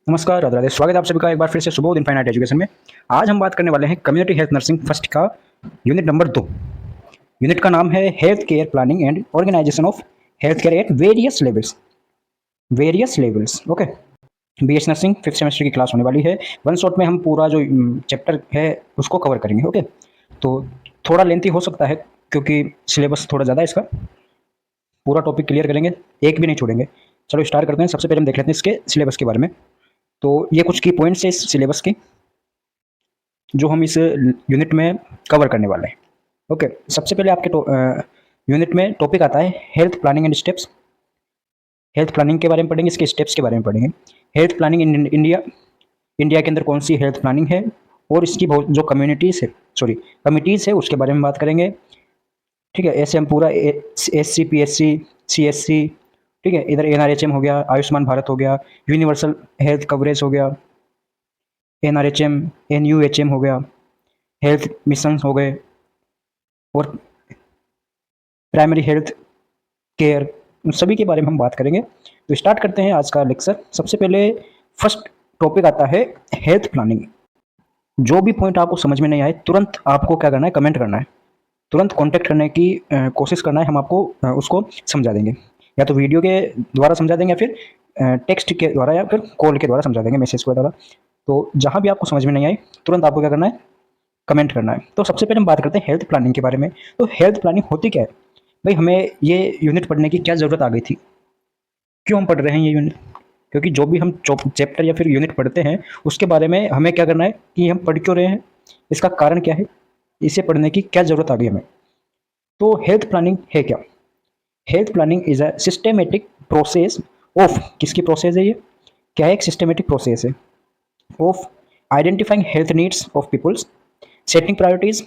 नमस्कार, राधे राधे। स्वागत है आप सभी का एक बार फिर से सुबोध इनफाइनाइट एजुकेशन में। आज हम बात करने वाले हैं कम्युनिटी हेल्थ नर्सिंग फर्स्ट का यूनिट नंबर 2। यूनिट का नाम है health care planning and organization of health care at various levels. Okay, BS nursing fifth semester की क्लास होने वाली है। वन शॉट में हम पूरा जो चैप्टर है उसको कवर करेंगे। ओके, तो थोड़ा लेंथी हो सकता है क्योंकि सिलेबस थोड़ा ज़्यादा है इसका। पूरा टॉपिक क्लियर करेंगे, एक भी नहीं छोड़ेंगे। चलो स्टार्ट करते हैं। सबसे पहले हम देख लेते हैं इसके सिलेबस के बारे में। तो ये कुछ की पॉइंट्स है इस सिलेबस के जो हम इस यूनिट में कवर करने वाले हैं। ओके, सबसे पहले आपके यूनिट में टॉपिक आता है health planning and steps. Health planning के बारे में पढ़ेंगे, इसके स्टेप्स के बारे में पढ़ेंगे। Health planning in India, India के अंदर कौन सी हेल्थ प्लानिंग है और इसकी बहुत जो कमिटीज़ है उसके बारे में बात करेंगे। ठीक है, ऐसे हम पूरा SC, PSC, CSC, ठीक है, इधर NRHM हो गया, आयुष्मान भारत हो गया, यूनिवर्सल हेल्थ कवरेज हो गया, NRHM, NUHM हो गया, हेल्थ मिशन हो गए और प्राइमरी हेल्थ केयर, उन सभी के बारे में हम बात करेंगे। तो स्टार्ट करते हैं आज का लेक्चर। सबसे पहले फर्स्ट टॉपिक आता है हेल्थ प्लानिंग। जो भी पॉइंट आपको समझ में नहीं आए तुरंत आपको क्या करना है, कमेंट करना है। तुरंत कांटेक्ट करने की कोशिश करना है, हम आपको उसको समझा देंगे। या तो वीडियो के द्वारा समझा देंगे या फिर टेक्स्ट के द्वारा या फिर कॉल के द्वारा समझा देंगे, मैसेज के द्वारा। तो जहाँ भी आपको समझ में नहीं आए तुरंत आपको क्या करना है, कमेंट करना है। तो सबसे पहले हम बात करते हैं हेल्थ प्लानिंग के बारे में। तो हेल्थ प्लानिंग होती क्या है भाई, हमें ये यूनिट पढ़ने की क्या ज़रूरत आ गई थी, क्यों हम पढ़ रहे हैं ये यूनिट? क्योंकि जो भी हम चैप्टर या फिर यूनिट पढ़ते हैं उसके बारे में हमें क्या करना है कि हम पढ़ क्यों रहे हैं, इसका कारण क्या है, इसे पढ़ने की क्या ज़रूरत आ गई हमें। तो हेल्थ प्लानिंग है क्या? Health planning is a systematic process of, किसकी प्रोसेस है ये, क्या है, एक सिस्टमेटिक प्रोसेस है of identifying health needs of peoples, setting priorities,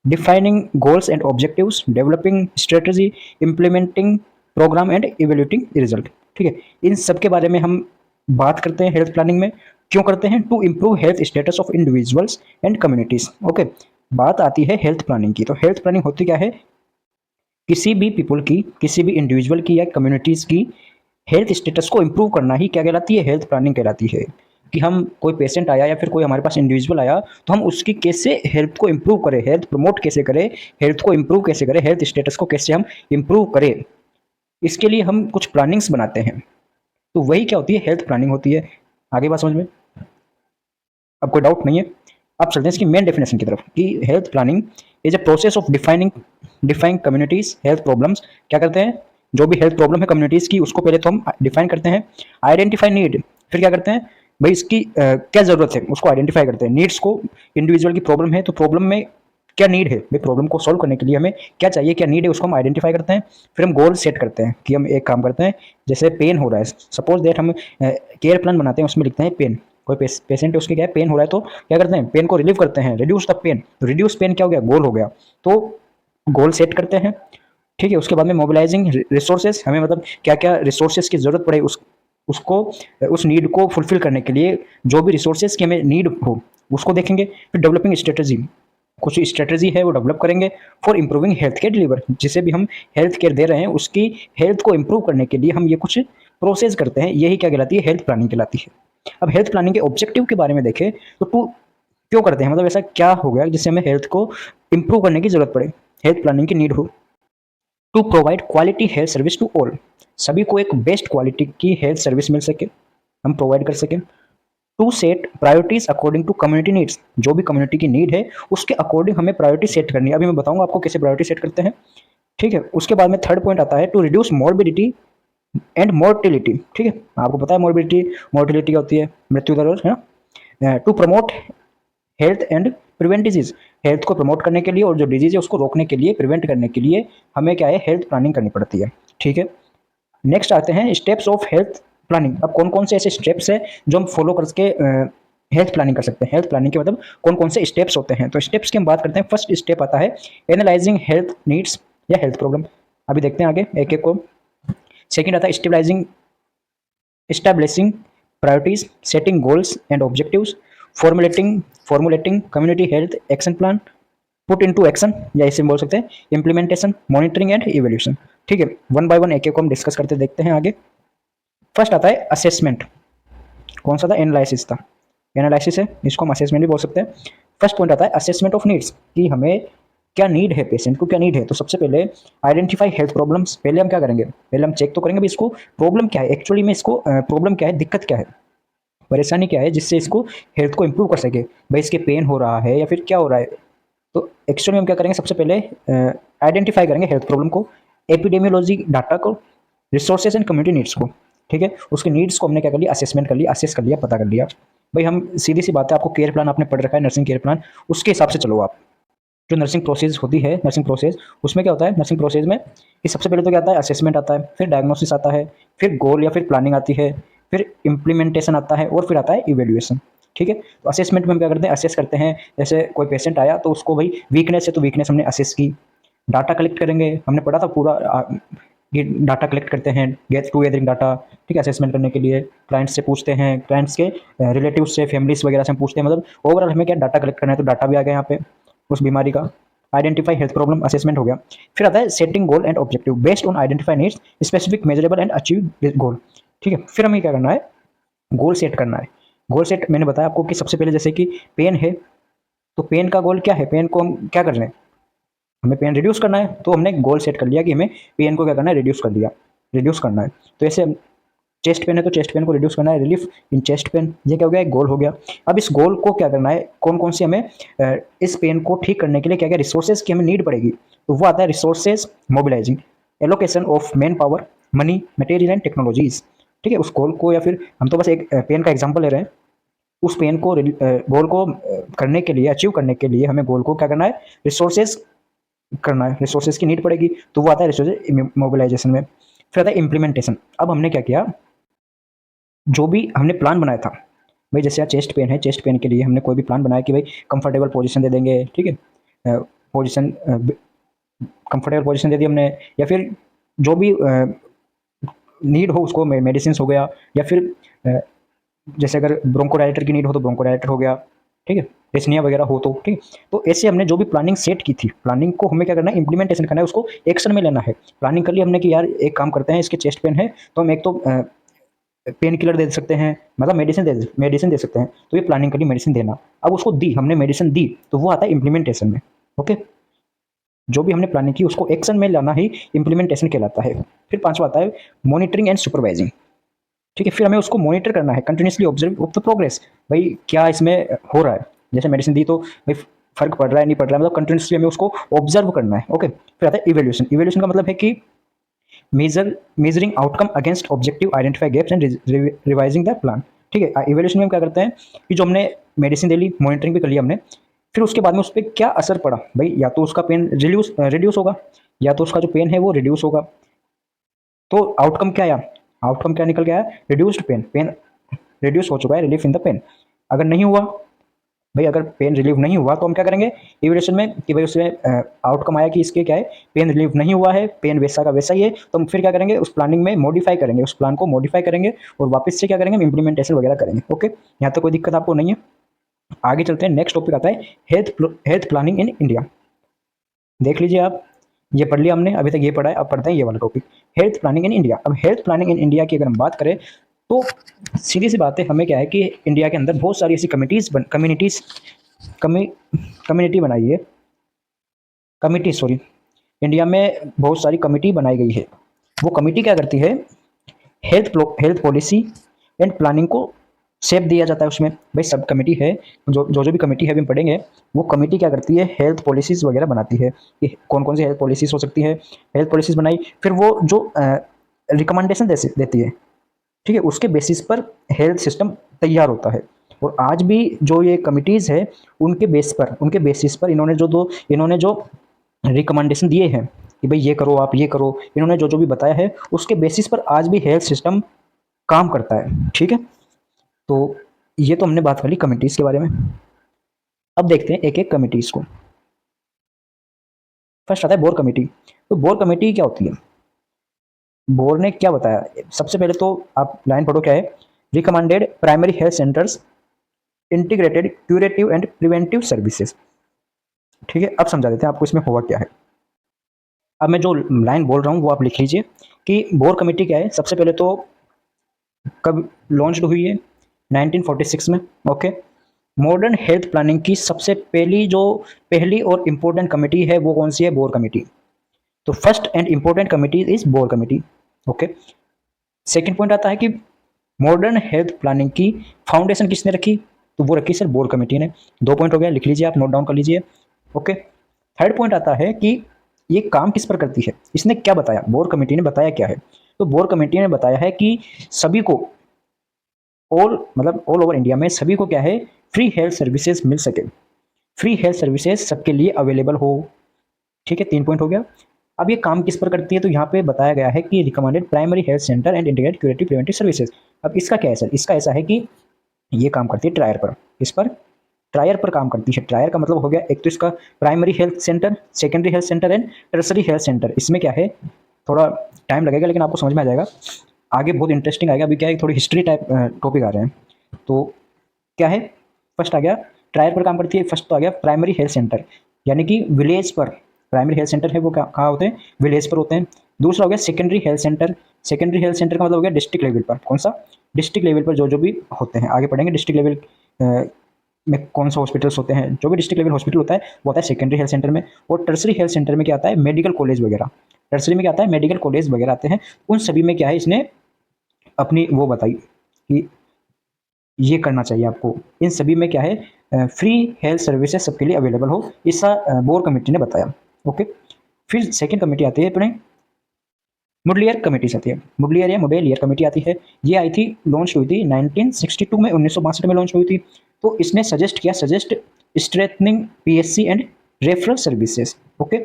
defining goals and objectives, developing strategy, implementing program and evaluating result। ठीक है, इन सब के बारे में हम बात करते हैं हेल्थ प्लानिंग में। क्यों करते हैं? To improve health status of individuals and communities. Okay, बात आती है हेल्थ प्लानिंग की। तो हेल्थ प्लानिंग होती क्या है? किसी भी पीपल की, किसी भी इंडिविजुअल की या कम्युनिटीज़ की हेल्थ स्टेटस को इम्प्रूव करना ही क्या कहलाती है, हेल्थ प्लानिंग कहलाती है। कि हम, कोई पेशेंट आया या फिर कोई हमारे पास इंडिविजुअल आया तो हम उसकी कैसे हेल्थ को इम्प्रूव करें, हेल्थ प्रमोट कैसे करें, हेल्थ को इम्प्रूव कैसे करें, हेल्थ स्टेटस को कैसे हम इम्प्रूव करें, इसके लिए हम कुछ प्लानिंग्स बनाते हैं। तो वही क्या होती है, हेल्थ प्लानिंग होती है। आगे बात समझ में? अब कोई डाउट नहीं है? अब चलते हैं इसकी मेन डेफिनेशन की तरफ कि health planning is a process of defining communities health problems. क्या करते हैं, जो भी हेल्थ प्रॉब्लम है कम्युनिटीज़ की उसको पहले तो हम डिफाइन करते हैं। आइडेंटिफाई नीड, फिर क्या करते हैं भाई, इसकी क्या ज़रूरत है उसको आइडेंटिफाई करते हैं। नीड्स को, इंडिविजुअल की प्रॉब्लम है तो प्रॉब्लम में क्या नीड है भाई, प्रॉब्लम को सॉल्व करने के लिए हमें क्या चाहिए, क्या नीड है, उसको हम आइडेंटिफाई करते हैं। फिर हम गोल सेट करते हैं कि हम एक काम करते हैं, जैसे पेन हो रहा है, सपोज दैट हम केयर प्लान बनाते हैं, उसमें लिखते हैं पेन। कोई पेशेंट है, उसके क्या है, पेन हो रहा है, तो क्या करते हैं, पेन को रिलीव करते हैं, रिड्यूस द पेन। तो रिड्यूस पेन क्या हो गया, गोल हो गया। तो गोल सेट करते हैं। ठीक है, उसके बाद में मोबिलाइजिंग रिसोर्सेज, हमें मतलब क्या क्या रिसोर्सेज की जरूरत पड़े उसको, उस नीड को फुलफिल करने के लिए जो भी रिसोर्सेज की हमें नीड हो उसको देखेंगे। फिर डेवलपिंग स्ट्रेटजी, कुछ स्ट्रेटजी है वो डेवलप करेंगे for improving health care deliver, जिसे भी हम हेल्थ केयर दे रहे हैं उसकी हेल्थ को इंप्रूव करने के लिए हम ये कुछ प्रोसेस करते हैं। यही क्या कहलाती है, हेल्थ प्लानिंग कहलाती है। अब हेल्थ प्लानिंग के ऑब्जेक्टिव के बारे में देखें तो टू, क्यों करते हैं, मतलब ऐसा क्या हो गया जिससे हमें हेल्थ को इंप्रूव करने की जरूरत पड़े, हेल्थ प्लानिंग की नीड हो। To provide quality health service to all, सभी को एक बेस्ट क्वालिटी की हेल्थ सर्विस मिल सके, हम प्रोवाइड कर सकें। To set priorities according to community needs, जो भी कम्युनिटी की नीड है उसके अकॉर्डिंग हमें प्रायोरिटी सेट करनी है। अभी मैं बताऊंगा आपको कैसे प्रायोरिटी सेट करते हैं। ठीक है, उसके बाद में थर्ड पॉइंट आता है to reduce morbidity and mortality. ठीक है, आपको पता है मोर्टिलिटी क्या होती है, मृत्यु दर, है ना। To promote health and prevent disease, health को प्रमोट करने के लिए और जो डिजीज है उसको रोकने के लिए, प्रिवेंट करने के लिए हमें क्या है, हेल्थ प्लानिंग करनी पड़ती है। ठीक है, नेक्स्ट आते हैं स्टेप्स ऑफ हेल्थ प्लानिंग। अब कौन कौन से ऐसे स्टेप्स है जो हम फॉलो करके हेल्थ प्लानिंग कर सकते हैं। हेल्थ प्लानिंग के मतलब कौन कौन से स्टेप्स होते हैं, तो स्टेप्स की हम बात करते हैं। फर्स्ट स्टेप आता है एनालाइजिंग हेल्थ नीड्स या हेल्थ प्रॉब्लम। अभी देखते हैं आगे एक एक को। सेकंड आता है establishing priorities, setting goals and objectives, formulating community health action plan, put into action, या इसे बोल सकते हैं इम्प्लीमेंटेशन, मॉनिटरिंग एंड इवोल्यूशन। ठीक है, वन बाय वन एक एक को हम डिस्कस करते देखते हैं आगे। फर्स्ट आता है असेसमेंट। कौन सा था? एनालिसिस था। एनालिसिस है, इसको हम असेसमेंट भी बोल सकते हैं। फर्स्ट पॉइंट आता है असेसमेंट ऑफ नीड्स, कि हमें क्या नीड है, पेशेंट को क्या नीड है। तो सबसे पहले आइडेंटिफाई हेल्थ प्रॉब्लम्स। पहले हम क्या करेंगे? पहले हम चेक तो करेंगे भी इसको प्रॉब्लम क्या है, एक्चुअली में इसको प्रॉब्लम क्या है, दिक्कत क्या है, परेशानी क्या है, जिससे इसको हेल्थ को इंप्रूव कर सके। भाई इसके पेन हो रहा है या फिर क्या हो रहा है। तो एक्चुअली हम क्या करेंगे, सबसे पहले आइडेंटिफाई करेंगे हेल्थ प्रॉब्लम को, एपिडेमियोलॉजी डाटा को, रिसोर्सेज एंड कम्युनिटी नीड्स को। ठीक है, उसके नीड्स को हमने क्या कर लिया, असेसमेंट कर लिया, असेस कर लिया, पता कर लिया। भाई हम सीधी सी बात है, आपको केयर प्लान आपने पढ़ रखा है, नर्सिंग केयर प्लान, उसके हिसाब से चलो आप। जो नर्सिंग प्रोसेस होती है, नर्सिंग प्रोसेस, उसमें क्या होता है नर्सिंग प्रोसेस में, कि सबसे पहले तो क्या आता है, असेसमेंट आता है, फिर डायग्नोसिस आता है, फिर गोल या फिर प्लानिंग आती है, फिर इम्प्लीमेंटेशन आता है, और फिर आता है इवेल्युएशन। ठीक है, तो असेसमेंट में हम क्या करते हैं, असेस करते हैं। जैसे कोई पेशेंट आया तो उसको भाई वीकनेस है, तो वीकनेस हमने असेस की। डाटा कलेक्ट करेंगे, हमने पढ़ा था पूरा ये डाटा कलेक्ट करते हैं, गेट टू गैदरिंग डाटा। ठीक है, असेसमेंट करने के लिए क्लाइंट्स से पूछते हैं, क्लाइंट्स के रिलेटिव से, फैमिलीज वगैरह से हम पूछते हैं, मतलब ओवरऑल हमें क्या डाटा कलेक्ट करना है, तो डाटा भी आ गया यहाँ पे उस बीमारी का। आइडेंटिफाई हेल्थ प्रॉब्लम, असेसमेंट हो गया। फिर आता है setting goal and objective based on identify needs, specific measurable and achieve goal. ठीक है, फिर हमें क्या करना है, गोल सेट करना है। गोल सेट मैंने बताया आपको कि सबसे पहले जैसे कि पेन है, तो पेन का गोल क्या है, पेन को हम क्या कर रहे हैं, हमें पेन रिड्यूस करना है, तो हमने गोल सेट कर लिया कि हमें पेन को क्या करना है, रिड्यूस कर लिया, रिड्यूस करना है। तो ऐसे चेस्ट पेन है तो चेस्ट पेन को रिड्यूस करना है, रिलीफ इन चेस्ट पेन, ये क्या हो गया, एक गोल हो गया। अब इस गोल को क्या करना है, कौन कौन सी हमें इस पेन को ठीक करने के लिए क्या क्या रिसोर्सेज की हमें नीड पड़ेगी, तो वो आता है resources mobilising, allocation of man power, money, material and technologies. ठीक है, उस गोल को, या फिर हम तो बस एक पेन का एग्जाम्पल ले रहे हैं, उस पेन को गोल को करने के लिए, अचीव करने के लिए हमें गोल को क्या करना है, रिसोर्सेज करना है, रिसोर्सेज की नीड पड़ेगी, तो वो आता है रिसोर्सेज मोबिलाइजेशन में। फिर आता है इम्प्लीमेंटेशन। अब हमने क्या किया, जो भी हमने प्लान बनाया था, भाई जैसे यार चेस्ट पेन है, चेस्ट पेन के लिए हमने कोई भी प्लान बनाया कि भाई कंफर्टेबल पोजीशन दे देंगे। ठीक है, पोजीशन कंफर्टेबल पोजीशन दे दी हमने, या फिर जो भी नीड हो उसको, मेडिसिन हो गया, या फिर जैसे अगर ब्रोंकोडायलेटर की नीड हो तो ब्रोंकोडायलेटर हो गया। ठीक है, रेसनिया वगैरह हो तो ठीक। तो ऐसे हमने जो भी प्लानिंग सेट की थी, प्लानिंग को हमें क्या करना है, इंप्लीमेंटेशन करना है, उसको एक्शन में लेना है। प्लानिंग कर ली हमने कि यार एक काम करते हैं, इसके चेस्ट पेन है तो हम एक तो पेन किलर दे सकते हैं, मतलब मेडिसिन दे सकते हैं, तो ये प्लानिंग करी, मेडिसिन देना। अब उसको दी हमने, मेडिसिन दी, तो वो आता है इम्प्लीमेंटेशन में। ओके, जो भी हमने प्लानिंग की उसको एक्शन में लाना ही इम्प्लीमेंटेशन कहलाता है। फिर पांचवा आता है मॉनिटरिंग एंड सुपरवाइजिंग। ठीक है, फिर हमें उसको मॉनिटर करना है, continuously observe of the progress, भाई क्या इसमें हो रहा है। जैसे मेडिसिन दी तो भाई फर्क पड़ रहा है नहीं पड़ रहा है, मतलब कंटिन्यूसली हमें उसको ऑब्जर्व करना है। ओके, फिर आता है इवेल्यूशन। इवेल्यूशन का मतलब है कि measuring outcome against objective, identify gaps and revising the plan. ठीक है, इवेल्यूशन में हम क्या करते हैं कि जो हमने मेडिसिन दे ली, मॉनिटरिंग भी कर लिया हमने, फिर उसके बाद में उस पर क्या असर पड़ा, भाई या तो उसका पेन रिड्यूस होगा, या तो उसका जो पेन है वो रिड्यूस होगा। तो आउटकम क्या आया, आउटकम क्या निकल गया है, रिड्यूस्ड पेन, पेन रिड्यूस हो चुका है, रिलीफ इन द पेन। अगर नहीं हुआ, भाई अगर पेन रिलीव नहीं हुआ तो हम क्या करेंगे इवेल्यूशन में, कि भाई उसमें आउटकम आया कि इसके क्या है, पेन रिलीव नहीं हुआ है, पेन वैसा का वैसा ही है, तो हम फिर क्या करेंगे, उस प्लानिंग में मॉडिफाई करेंगे, उस प्लान को मॉडिफाई करेंगे, और वापस से क्या करेंगे, इंप्लीमेंटेशन वगैरह करेंगे। ओके, यहाँ तक कोई दिक्कत आपको नहीं है। आगे चलते हैं, नेक्स्ट टॉपिक आता है हेल्थ प्लानिंग इन इंडिया। देख लीजिए आप, ये पढ़ लिया हमने, अभी तक ये पढ़ा है, अब पढ़ते हैं ये वाला topic, health planning in India. अब हेल्थ प्लानिंग इन इंडिया की अगर हम बात करें, तो सीधी सी बात है, हमें क्या है कि इंडिया के अंदर बहुत सारी ऐसी कम्युनिटी बनाई है, कमिटी सॉरी, इंडिया में बहुत सारी कमिटी बनाई गई है। वो कमिटी क्या करती है, हेल्थ पॉलिसी एंड प्लानिंग को शेप दिया जाता है उसमें। भाई सब कमेटी है, जो भी कमेटी है अभी हम पढ़ेंगे, वो कमेटी क्या करती है, हेल्थ पॉलिसीज़ वगैरह बनाती है, कि कौन कौन सी हेल्थ पॉलिसीज़ हो सकती है। हेल्थ पॉलिसीज़ बनाई, फिर वो जो रिकमेंडेशन देती है, ठीक है, उसके बेसिस पर हेल्थ सिस्टम तैयार होता है। और आज भी जो ये कमिटीज़ है, उनके बेसिस पर इन्होंने जो रिकमेंडेशन दिए हैं कि भाई ये करो, आप ये करो, इन्होंने जो जो भी बताया है, उसके बेसिस पर आज भी हेल्थ सिस्टम काम करता है। ठीक है, तो ये तो हमने बात कर ली कमिटीज़ के बारे में। अब देखते हैं एक एक कमिटीज़ को। फर्स्ट आता है बोर कमेटी। तो बोर कमेटी क्या होती है, बोर ने क्या बताया, सबसे पहले तो आप लाइन पढ़ो क्या है, recommended primary health centres, integrated curative and preventive services. ठीक है, अब समझा देते हैं आपको इसमें हुआ क्या है। अब मैं जो लाइन बोल रहा हूँ वो आप लिख लीजिए, कि बोर कमेटी क्या है। सबसे पहले तो कब लॉन्च्ड हुई है, 1946 में। ओके, मॉडर्न हेल्थ प्लानिंग की सबसे पहली और इम्पोर्टेंट कमेटी है वो कौन सी है? बोर कमेटी। तो first and important committee is Bhore committee. Okay, second point आता है कि मॉडर्न हेल्थ प्लानिंग की फाउंडेशन किसने रखी? तो वो रखी सर बोर कमेटी ने। 2 पॉइंट हो गया, लिख लीजिए, आप नोट डाउन कर लीजिए। ओके, थर्ड पॉइंट आता है कि ये काम किस पर करती है, इसने क्या बताया, बोर कमेटी ने बताया क्या है? तो बोर कमेटी ने बताया है कि सभी को ऑल ओवर इंडिया में सभी को क्या है, फ्री हेल्थ सर्विसेज मिल सके, फ्री हेल्थ सर्विसेज सबके लिए अवेलेबल हो। ठीक है, 3 पॉइंट हो गया। अब ये काम किस पर करती है? तो यहाँ पे बताया गया है कि recommended primary health centre and integrated curative preventive services. अब इसका क्या है सर? इसका ऐसा है कि ये काम करती है ट्रायर पर। इस पर ट्रायर पर काम करती है। ट्रायर का मतलब हो गया एक तो इसका primary health centre, secondary health centre and tertiary health centre. इसमें क्या है, थोड़ा टाइम लगेगा लेकिन आपको समझ में आ जाएगा, आगे बहुत इंटरेस्टिंग आएगा। अभी क्या है, थोड़ी हिस्ट्री टाइप टॉपिक आ रहे हैं। तो क्या है, फर्स्ट आ गया ट्रायल पर काम करती है, फर्स्ट तो आ गया प्राइमरी हेल्थ सेंटर, यानी कि विलेज पर प्राइमरी हेल्थ सेंटर है वो कहाँ होते हैं? विलेज पर होते हैं। दूसरा हो गया secondary health centre. Secondary health centre का मतलब हो गया डिस्ट्रिक्ट लेवल पर। कौन सा? डिस्ट्रिक्ट लेवल पर जो जो भी होते हैं, आगे पढ़ेंगे डिस्ट्रिक्ट लेवल में कौन सा हॉस्पिटल्स होते हैं। जो भी डिस्ट्रिक्ट लेवल हॉस्पिटल होता है वो होता है सेकेंडरी हेल्थ सेंटर में। और टर्सरी हेल्थ सेंटर में क्या आता है? मेडिकल कॉलेज वगैरह। टर्सरी में क्या आता है? मेडिकल कॉलेज वगैरह आते हैं। उन सभी में क्या है, इसने अपनी वो बताई कि ये करना चाहिए आपको। इन सभी में क्या है, फ्री हेल्थ सर्विसेज सबके लिए अवेलेबल हो, ऐसा बोर कमेटी ने बताया। ओके, फिर सेकंड कमेटी आती है अपने मुडलियर कमेटी आती है। मुडलियर या मुडेलियर कमेटी आती है। ये आई थी, लॉन्च हुई थी 1962 में, 1962 में लॉन्च हुई थी। तो इसने suggest strengthening PSC and referral services. Okay,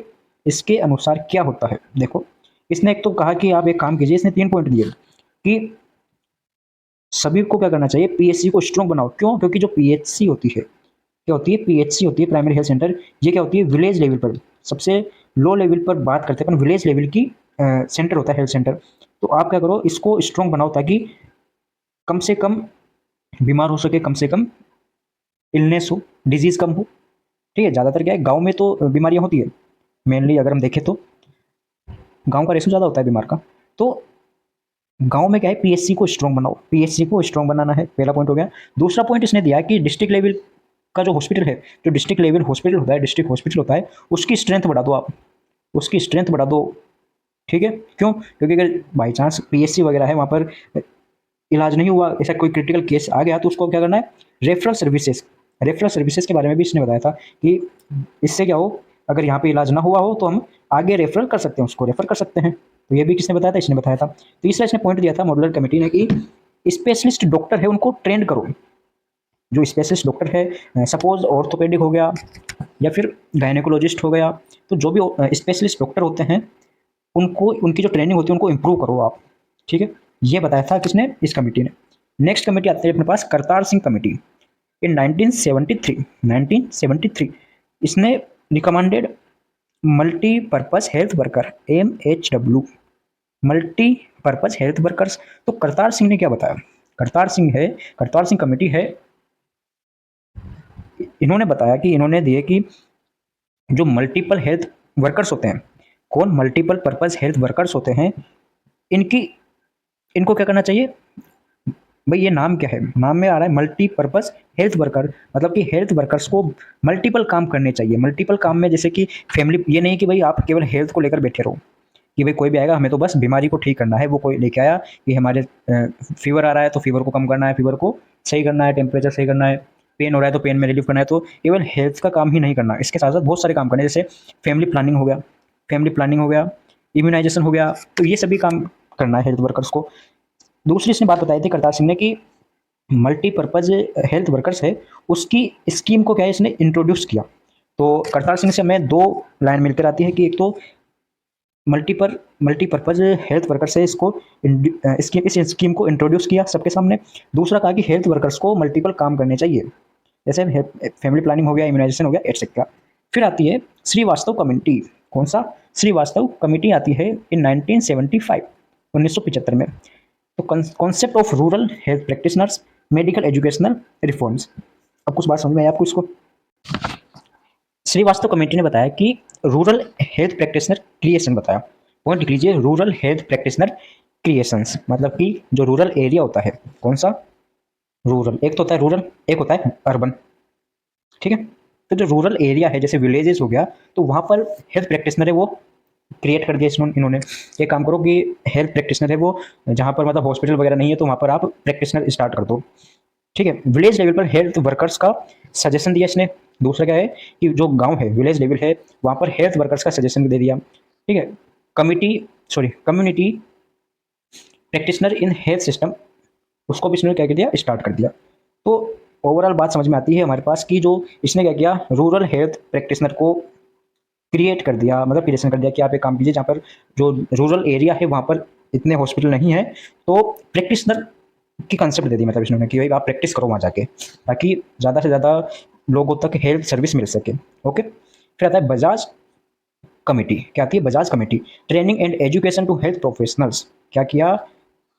इसके अनुसार क्या होता है देखो, इसने एक तो कहा कि आप एक काम कीजिए, इसने 3 पॉइंट दिए कि सभी को क्या करना चाहिए, पीएचसी को स्ट्रॉन्ग बनाओ। क्यों? क्योंकि जो पीएचसी होती है, क्या होती है, पीएचसी होती है प्राइमरी हेल्थ सेंटर, ये क्या होती है, विलेज लेवल पर, सबसे लो लेवल पर बात करते हैं अपन, विलेज लेवल की सेंटर होता है हेल्थ सेंटर। तो आप क्या करो, इसको स्ट्रॉन्ग बनाओ ताकि कम से कम बीमार हो सके, कम से कम इलनेस हो, डिजीज कम हो। ठीक है, ज़्यादातर क्या है, गाँव में तो बीमारियाँ होती है मेनली, अगर हम देखें तो गाँव का रेशो ज़्यादा होता है बीमार का। तो गांव में क्या है, पीएचसी को स्ट्रॉन्ग बनाओ, पीएचसी को स्ट्रॉन्ग बनाना है, पहला पॉइंट हो गया। दूसरा पॉइंट इसने दिया कि डिस्ट्रिक्ट लेवल का जो हॉस्पिटल है, जो डिस्ट्रिक्ट लेवल हॉस्पिटल होता है, डिस्ट्रिक्ट हॉस्पिटल होता है, उसकी स्ट्रेंथ बढ़ा दो आप, उसकी स्ट्रेंथ बढ़ा दो। ठीक है, क्यों? क्योंकि अगर बाई चांस पीएचसी वगैरह है वहाँ पर इलाज नहीं हुआ, ऐसा कोई क्रिटिकल केस आ गया, तो उसको क्या करना है, रेफरल सर्विसेज। रेफरल सर्विसेज के बारे में भी इसने बताया था कि इससे क्या हो, अगर यहाँ पे इलाज ना हुआ हो तो हम आगे रेफरल कर सकते हैं, उसको रेफर कर सकते हैं। तो ये भी किसने बताया था? इसने बताया था। तीसरा इसने पॉइंट दिया था मॉडुलर कमेटी ने कि स्पेशलिस्ट डॉक्टर है उनको ट्रेंड करो। जो स्पेशलिस्ट डॉक्टर है, सपोज ऑर्थोपेडिक हो गया या फिर गायनेकोलॉजिस्ट हो गया, तो जो भी स्पेशलिस्ट डॉक्टर होते हैं उनको, उनकी जो ट्रेनिंग होती है उनको इम्प्रूव करो आप। ठीक है, ये बताया था किसने? इस कमेटी ने। नेक्स्ट कमेटी आती है अपने पास करतार सिंह कमेटी। इन 1973 इसने recommended multipurpose health worker, MHW, multipurpose health workers. तो करतार सिंह ने क्या बताया? करतार सिंह कमेटी है, इन्होंने बताया कि इन्होंने दिए कि जो मल्टीपल हेल्थ वर्कर्स होते हैं, कौन मल्टीपल पर्पज हेल्थ वर्कर्स होते हैं, इनकी इनको क्या करना चाहिए भाई? ये नाम क्या है? नाम में आ रहा है मल्टीपर्पज हेल्थ वर्कर, मतलब कि हेल्थ वर्कर्स को मल्टीपल काम करने चाहिए। मल्टीपल काम में जैसे कि फैमिली, ये नहीं कि भाई आप केवल हेल्थ को लेकर बैठे रहो कि भाई कोई भी आएगा हमें तो बस बीमारी को ठीक करना है। वो कोई लेके आया कि हमारे फीवर आ रहा है तो फीवर को कम करना है, फीवर को सही करना है, टेम्परेचर सही करना है, पेन हो रहा है तो पेन में रिलीफ करना है। तो केवल हेल्थ का काम ही नहीं करना, इसके साथ साथ बहुत सारे काम करने, जैसे फैमिली प्लानिंग हो गया, इम्यूनाइजेशन हो गया, तो ये सभी काम करना है हेल्थ वर्कर्स को। दूसरी इसने बात बताई थी करतार सिंह ने कि मल्टीपर्पज हेल्थ वर्कर्स है, उसकी स्कीम को क्या है इसने इंट्रोड्यूस किया। तो करतार सिंह से हमें 2 लाइन मिलकर आती है कि एक तो मल्टीपर्पज हेल्थ वर्कर्स है, इसको इस स्कीम को इंट्रोड्यूस किया सबके सामने। दूसरा कहा कि हेल्थ वर्कर्स को मल्टीपल काम करने चाहिए, जैसे फैमिली प्लानिंग हो गया, इम्यूनाइजेशन हो गया, एटसेट्रा। फिर आती है श्रीवास्तव कमेटी। कौन सा? श्रीवास्तव कमेटी आती है इन 1975, 1975 में। तो concept of rural health practitioners, medical educational reforms. अब कुछ बात समझ में आई आपको? इसको श्रीवास्तव कमेटी ने बताया कि रूरल हेल्थ प्रैक्टिशनर क्रिएशन बताया। पॉइंट लिख लीजिए, रूरल हेल्थ प्रैक्टिशनर क्रिएशंस, मतलब कि जो रूरल एरिया होता है, कौन सा? रूरल, एक तो होता है रूरल, एक होता है अर्बन, ठीक है। तो जो रूरल एरिया है जैसे विलेजेस हो गया, तो वहाँ पर हेल्थ प्रैक्टिशनर है वो क्रिएट कर दिया इन्होंने। एक काम करो कि हेल्थ प्रैक्टिशनर है वो, जहाँ पर मतलब हॉस्पिटल वगैरह नहीं है तो वहाँ पर आप प्रैक्टिशनर स्टार्ट कर दो, ठीक है। विलेज लेवल पर हेल्थ वर्कर्स का सजेशन दिया इसने। दूसरा क्या है कि जो गांव है, विलेज लेवल है, वहाँ पर हेल्थ वर्कर्स का सजेशन दे दिया, ठीक है। Community practitioner in health system, उसको भी इसने क्या कर दिया, स्टार्ट कर दिया। तो ओवरऑल बात समझ में आती है हमारे पास कि जो इसने क्या किया, रूरल हेल्थ प्रैक्टिशनर को क्रिएट कर दिया, मतलब क्रिएशन कर दिया कि आप एक काम कीजिए, जहाँ पर जो रूरल एरिया है वहाँ पर इतने हॉस्पिटल नहीं है, तो प्रैक्टिशनर की कंसेप्ट दे दी, मतलब इन्होंने कि भाई आप प्रैक्टिस करो वहाँ जाके, ताकि ज़्यादा से ज़्यादा लोगों तक हेल्थ सर्विस मिल सके। ओके, फिर आता है बजाज कमेटी। क्या आती है, Bajaj committee, training and education to health professionals. क्या किया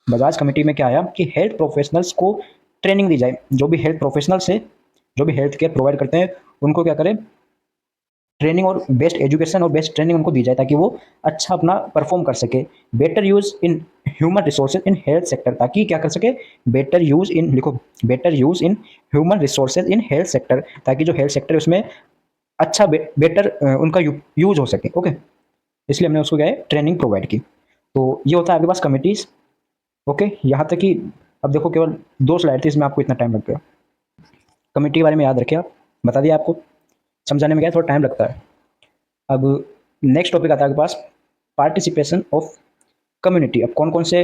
बजाज कमेटी में, क्या आया कि हेल्थ प्रोफेशनल्स को ट्रेनिंग दी जाए, जो भी हेल्थ प्रोफेशनल्स है, जो भी हेल्थ केयर प्रोवाइड करते हैं, उनको क्या करें, ट्रेनिंग और बेस्ट एजुकेशन और बेस्ट ट्रेनिंग उनको दी जाए, ताकि वो अच्छा अपना परफॉर्म कर सके। Better use in human resources in health sector, ताकि क्या कर सके, बेटर यूज इन, लिखो, better use in human resources in health sector, ताकि जो हेल्थ सेक्टर है उसमें अच्छा बेटर उनका यूज हो सके। ओके, इसलिए हमने उसको क्या है, ट्रेनिंग प्रोवाइड की। तो ये होता है आपके पास कमिटीज। ओके, यहाँ तक कि अब देखो केवल 2 स्लाइड थी, इसमें आपको इतना टाइम लग गया। कमिटी के बारे में याद रखिए, आप बता दिया, आपको समझाने में क्या है, थोड़ा टाइम लगता है। अब नेक्स्ट टॉपिक आता है आपके पास, पार्टिसिपेशन ऑफ कम्युनिटी। अब कौन कौन से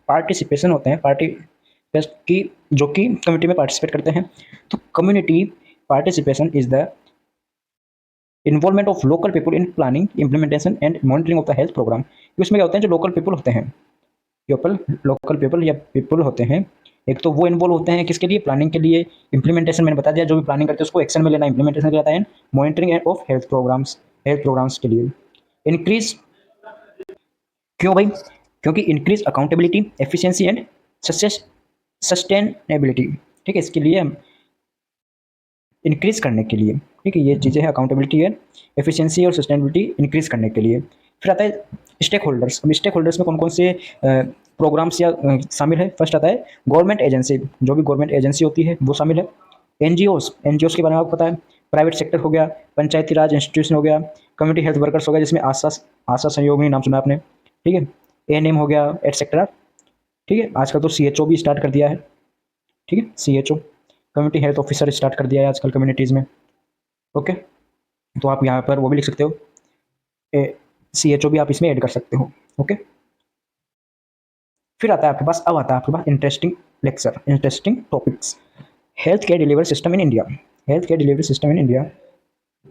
पार्टिसिपेशन होते हैं पार्टी की, जो कि कम्युनिटी में पार्टिसिपेट करते हैं। तो community participation is the involvement of local people in planning, implementation and monitoring of the health program. उसमें क्या होते हैं, जो लोकल पीपल होते हैं, लोकल पीपल या पीपल होते हैं, एक तो वो इन्वॉल्व होते हैं किसके लिए, प्लानिंग के लिए। इम्प्लीमेंटेशन मैंने बता दिया, जो भी प्लानिंग करते हैं उसको एक्शन में लेना, इम्प्लीमेंटेशन कहता है। मॉनिटरिंग ऑफ हेल्थ प्रोग्राम्स के लिए। इंक्रीज, क्यों भाई, क्योंकि increase accountability, efficiency and sustainability, ठीक है। इसके लिए हम इंक्रीज करने के लिए, ठीक है, ये चीज़ें हैं, अकाउंटेबिलिटी है, एफिशिएंसी और सस्टेनेबिलिटी इंक्रीज करने के लिए। फिर आता है स्टेक होल्डर्स। अब स्टेक होल्डर्स में कौन कौन से प्रोग्राम्स या शामिल है। फर्स्ट आता है गवर्नमेंट एजेंसी, जो भी गवर्नमेंट एजेंसी होती है वो शामिल है। एनजीओस के बारे में आपको पता है, प्राइवेट सेक्टर हो गया, पंचायती राज इंस्टीट्यूशन हो गया, कम्युनिटी हेल्थ वर्कर्स हो गया, जिसमें आशा आशा सहयोगिनी नाम सुना आपने, ठीक है, एएनएम हो गया, एटसेट्रा, ठीक है। आजकल तो सीएचओ भी स्टार्ट कर दिया है, ठीक है, CHO community health officer start कर दिया है आजकल कम्युनिटीज़ में। ओके, तो आप यहाँ पर वो भी लिख सकते हो, सीएचओ भी आप इसमें ऐड कर सकते हो। ओके, फिर आता है आपके पास, अब आता है आपके पास interesting lecture, interesting topics. Health care delivery system in India. Health care delivery system in India,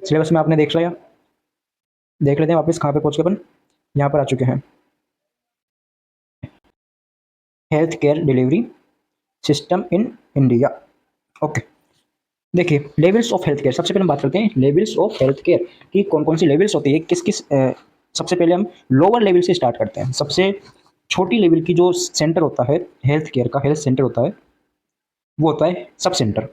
syllabus में आपने देख लिया, देख लेते हैं वापस कहाँ पे पहुँच के अपन, यहाँ पर आ चुके हैं, health care delivery system in India. Okay, देखिए लेवल्स ऑफ हेल्थ केयर, सबसे पहले हम बात करते हैं लेवल्स ऑफ हेल्थ केयर की, कौन कौन सी लेवल्स होती है, किस किस सबसे पहले हम लोअर लेवल से स्टार्ट करते हैं। सबसे छोटी लेवल की जो सेंटर होता है हेल्थ केयर का, हेल्थ सेंटर होता है, वो होता है sub centre,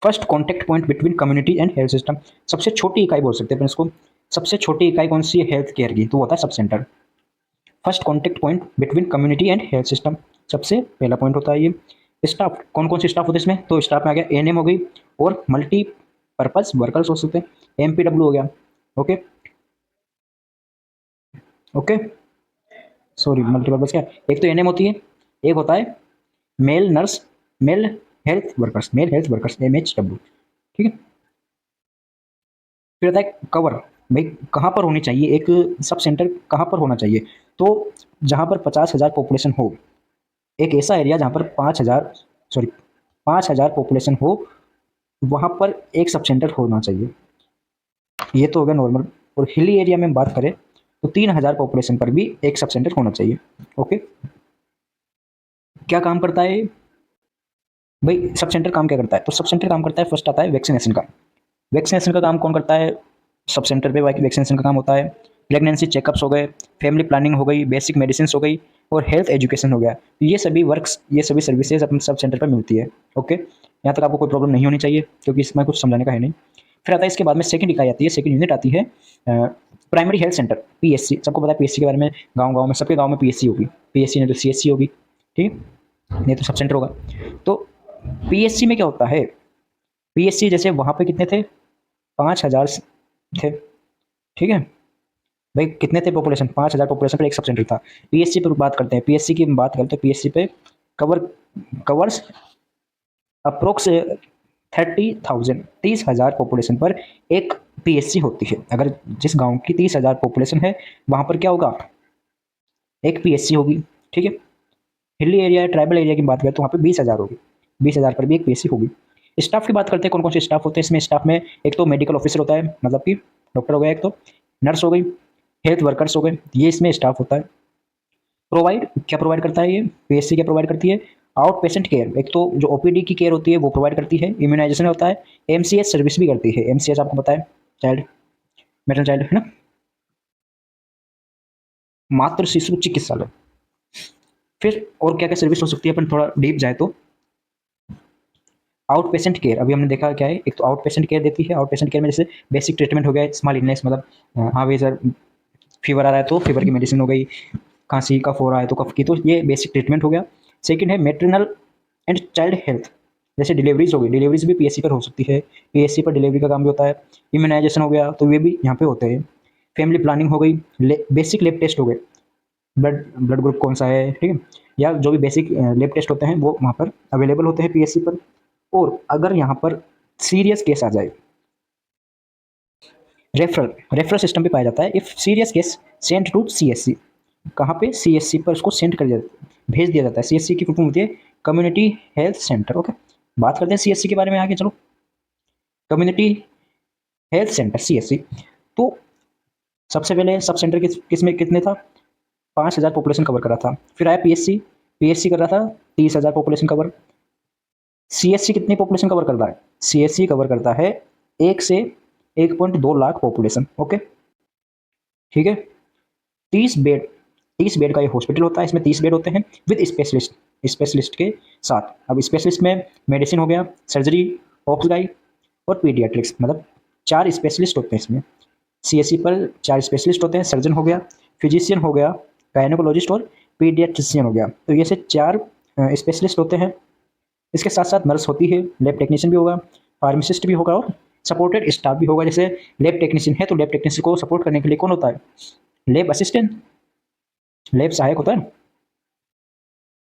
first contact point between community and health system. सबसे छोटी इकाई बोल सकते हैं इसको, सबसे छोटी इकाई कौन सी है हेल्थ केयर की, तो होता है sub centre. First contact point between community and health system, सबसे पहला पॉइंट होता है ये। स्टाफ, कौन कौन सी स्टाफ होते हैं इसमें, तो स्टाफ में आ गया एएनएम हो गई, और मल्टी पर्पज वर्कर्स हो सकते हैं, एमपीडब्ल्यू हो गया। ओके, ओके, सॉरी मल्टीपर्पज क्या, एक तो एएनएम होती है, एक होता है male nurse, male male health workers, MHW, ठीक है। फिर आता है कवर, भाई कहाँ पर होनी चाहिए एक सब सेंटर, कहाँ पर होना चाहिए, तो जहाँ पर 50,000 पॉपुलेशन हो, एक ऐसा एरिया जहाँ पर 5,000, सॉरी 5,000 पॉपुलेशन हो, वहाँ पर एक सब सेंटर होना चाहिए। ये तो हो गया नॉर्मल। और हिली एरिया में हम बात करें तो 3,000 पॉपुलेशन पर भी एक सब सेंटर होना चाहिए। ओके, क्या काम करता है भाई सब सेंटर, काम क्या करता है, तो सब सेंटर काम करता है, फर्स्ट आता है वैक्सीनेशन का। वैक्सीनेशन का काम कौन करता है, सब सेंटर पे वैक्सीनेशन का काम होता है। प्रेगनेंसी चेकअप्स हो गए, फैमिली प्लानिंग हो गई, बेसिक मेडिसिन हो गई, और हेल्थ एजुकेशन हो गया। तो ये सभी वर्क्स, ये सभी सर्विसेज अपने सब सेंटर पर मिलती है। ओके, यहाँ तक आपको कोई प्रॉब्लम नहीं होनी चाहिए, क्योंकि इसमें कुछ समझाने का है नहीं। फिर आता है इसके बाद में सेकंड इकाई आती है, सेकंड यूनिट आती है प्राइमरी हेल्थ सेंटर, पीएससी। सबको पता है पीएससी के बारे में, गाँव गाँव में, सबके गाँव में पीएससी होगी, पीएससी नहीं तो सीएससी होगी, ठीक है। नहीं तो सब सेंटर होगा। तो पीएससी में क्या होता है, पीएससी जैसे वहाँ पे कितने थे, 5,000 थे, ठीक है भाई, कितने थे पॉपुलेशन, 5,000 पॉपुलेशन पर एक सब सेंटर था। पीएससी पर बात करते हैं, पीएससी की बात करते हैं, पीएससी पे कवर कवर्स अप्रोक्स 30,000, 30,000 पॉपुलेशन पर एक पीएससी होती है। अगर जिस गांव की 30,000 पॉपुलेशन है वहां पर क्या होगा, एक पीएससी होगी, ठीक है। हिली एरिया ट्राइबल एरिया की बात करें तो वहाँ पे 20,000 होगी, 20,000 पर भी एक पीएससी होगी। स्टाफ की बात करते हैं, कौन कौन से स्टाफ होते हैं इसमें। स्टाफ में एक तो मेडिकल ऑफिसर होता है, मतलब कि डॉक्टर हो गया, एक तो नर्स हो गई, हेल्थ वर्कर्स हो गए, ये इसमें स्टाफ होता है। प्रोवाइड क्या प्रोवाइड करता है ये, पीएससी क्या प्रोवाइड करती है, आउट पेशेंट केयर, एक तो जो ओपीडी की केयर होती है वो प्रोवाइड करती है, इम्यूनाइजेशन होता है, एमसीएच सर्विस भी करती है। एमसीएच आपको पता है, चाइल्ड मेटरनल चाइल्ड है ना, मातृ शिशु चिकित्सालय। फिर और क्या क्या सर्विस हो सकती है, अपन थोड़ा डीप जाए तो आउट पेशेंट केयर, अभी हमने देखा क्या है, एक तो आउट पेशेंट केयर देती है। आउट पेशेंट केयर में जैसे बेसिक ट्रीटमेंट हो गया, स्मॉल इलनेस, मतलब हाँ भाई सर फीवर आ रहा है तो फीवर की मेडिसिन हो गई, खांसी कफ हो रहा है तो कफ की, तो ये बेसिक ट्रीटमेंट हो गया। सेकंड है मेटरनल एंड चाइल्ड हेल्थ, जैसे डिलीवरीज हो गई, डिलीवरीज भी पीएससी पर हो सकती है, पीएससी पर डिलीवरी का काम भी होता है। इम्यूनाइजेशन हो गया तो ये भी यहाँ पे होते हैं। फैमिली प्लानिंग हो गई, बेसिक लैब टेस्ट हो गए, ब्लड ब्लड ग्रुप कौन सा है, ठीक है, या जो भी बेसिक लैब टेस्ट होते हैं वो वहाँ पर अवेलेबल होते हैं पीएससी पर। और अगर यहाँ पर सीरियस केस आ जाए, रेफरल रेफरल सिस्टम भी पाया जाता है। If serious case sent to CSC, कहाँ पे, सीएससी पर उसको सेंड कर दिया, भेज दिया जाता है। सीएससी की फुल फॉर्म होती है कम्युनिटी हेल्थ सेंटर। ओके, बात करते हैं सीएससी के बारे में आगे, चलो कम्युनिटी हेल्थ सेंटर सीएससी। तो सबसे पहले सब सेंटर किस में कितने था, 5,000 पॉपुलेशन कवर कर रहा था। फिर आया पीएससी, पीएससी कर रहा था 30,000 पॉपुलेशन कवर। सीएससी कितनी पॉपुलेशन कवर करता है, सीएससी कवर करता है 1 से 1.2 लाख पॉपुलेशन। ओके, ठीक है। 30 बेड, 30 बेड का ये हॉस्पिटल होता है, इसमें 30 बेड होते हैं विद स्पेशलिस्ट, स्पेशलिस्ट के साथ। अब स्पेशलिस्ट में मेडिसिन हो गया, सर्जरी, ऑक्सगाई और पीडियाट्रिक्स, मतलब 4 स्पेशलिस्ट होते हैं इसमें। सीएससी पर 4 स्पेशलिस्ट होते हैं, सर्जन हो गया, फिजिशियन हो गया, गायनोकोलॉजिस्ट और पीडियाट्रिशियन हो गया। तो ये से 4 स्पेशलिस्ट होते हैं। इसके साथ साथ नर्स होती है, लैब टेक्नीशियन भी होगा, फार्मासिस्ट भी होगा और सपोर्टेड स्टाफ भी होगा। जैसे लैब टेक्नीशियन है तो लैब टेक्नीशियन को सपोर्ट करने के लिए कौन होता है, लैब असिस्टेंट, लैब सहायक होता है,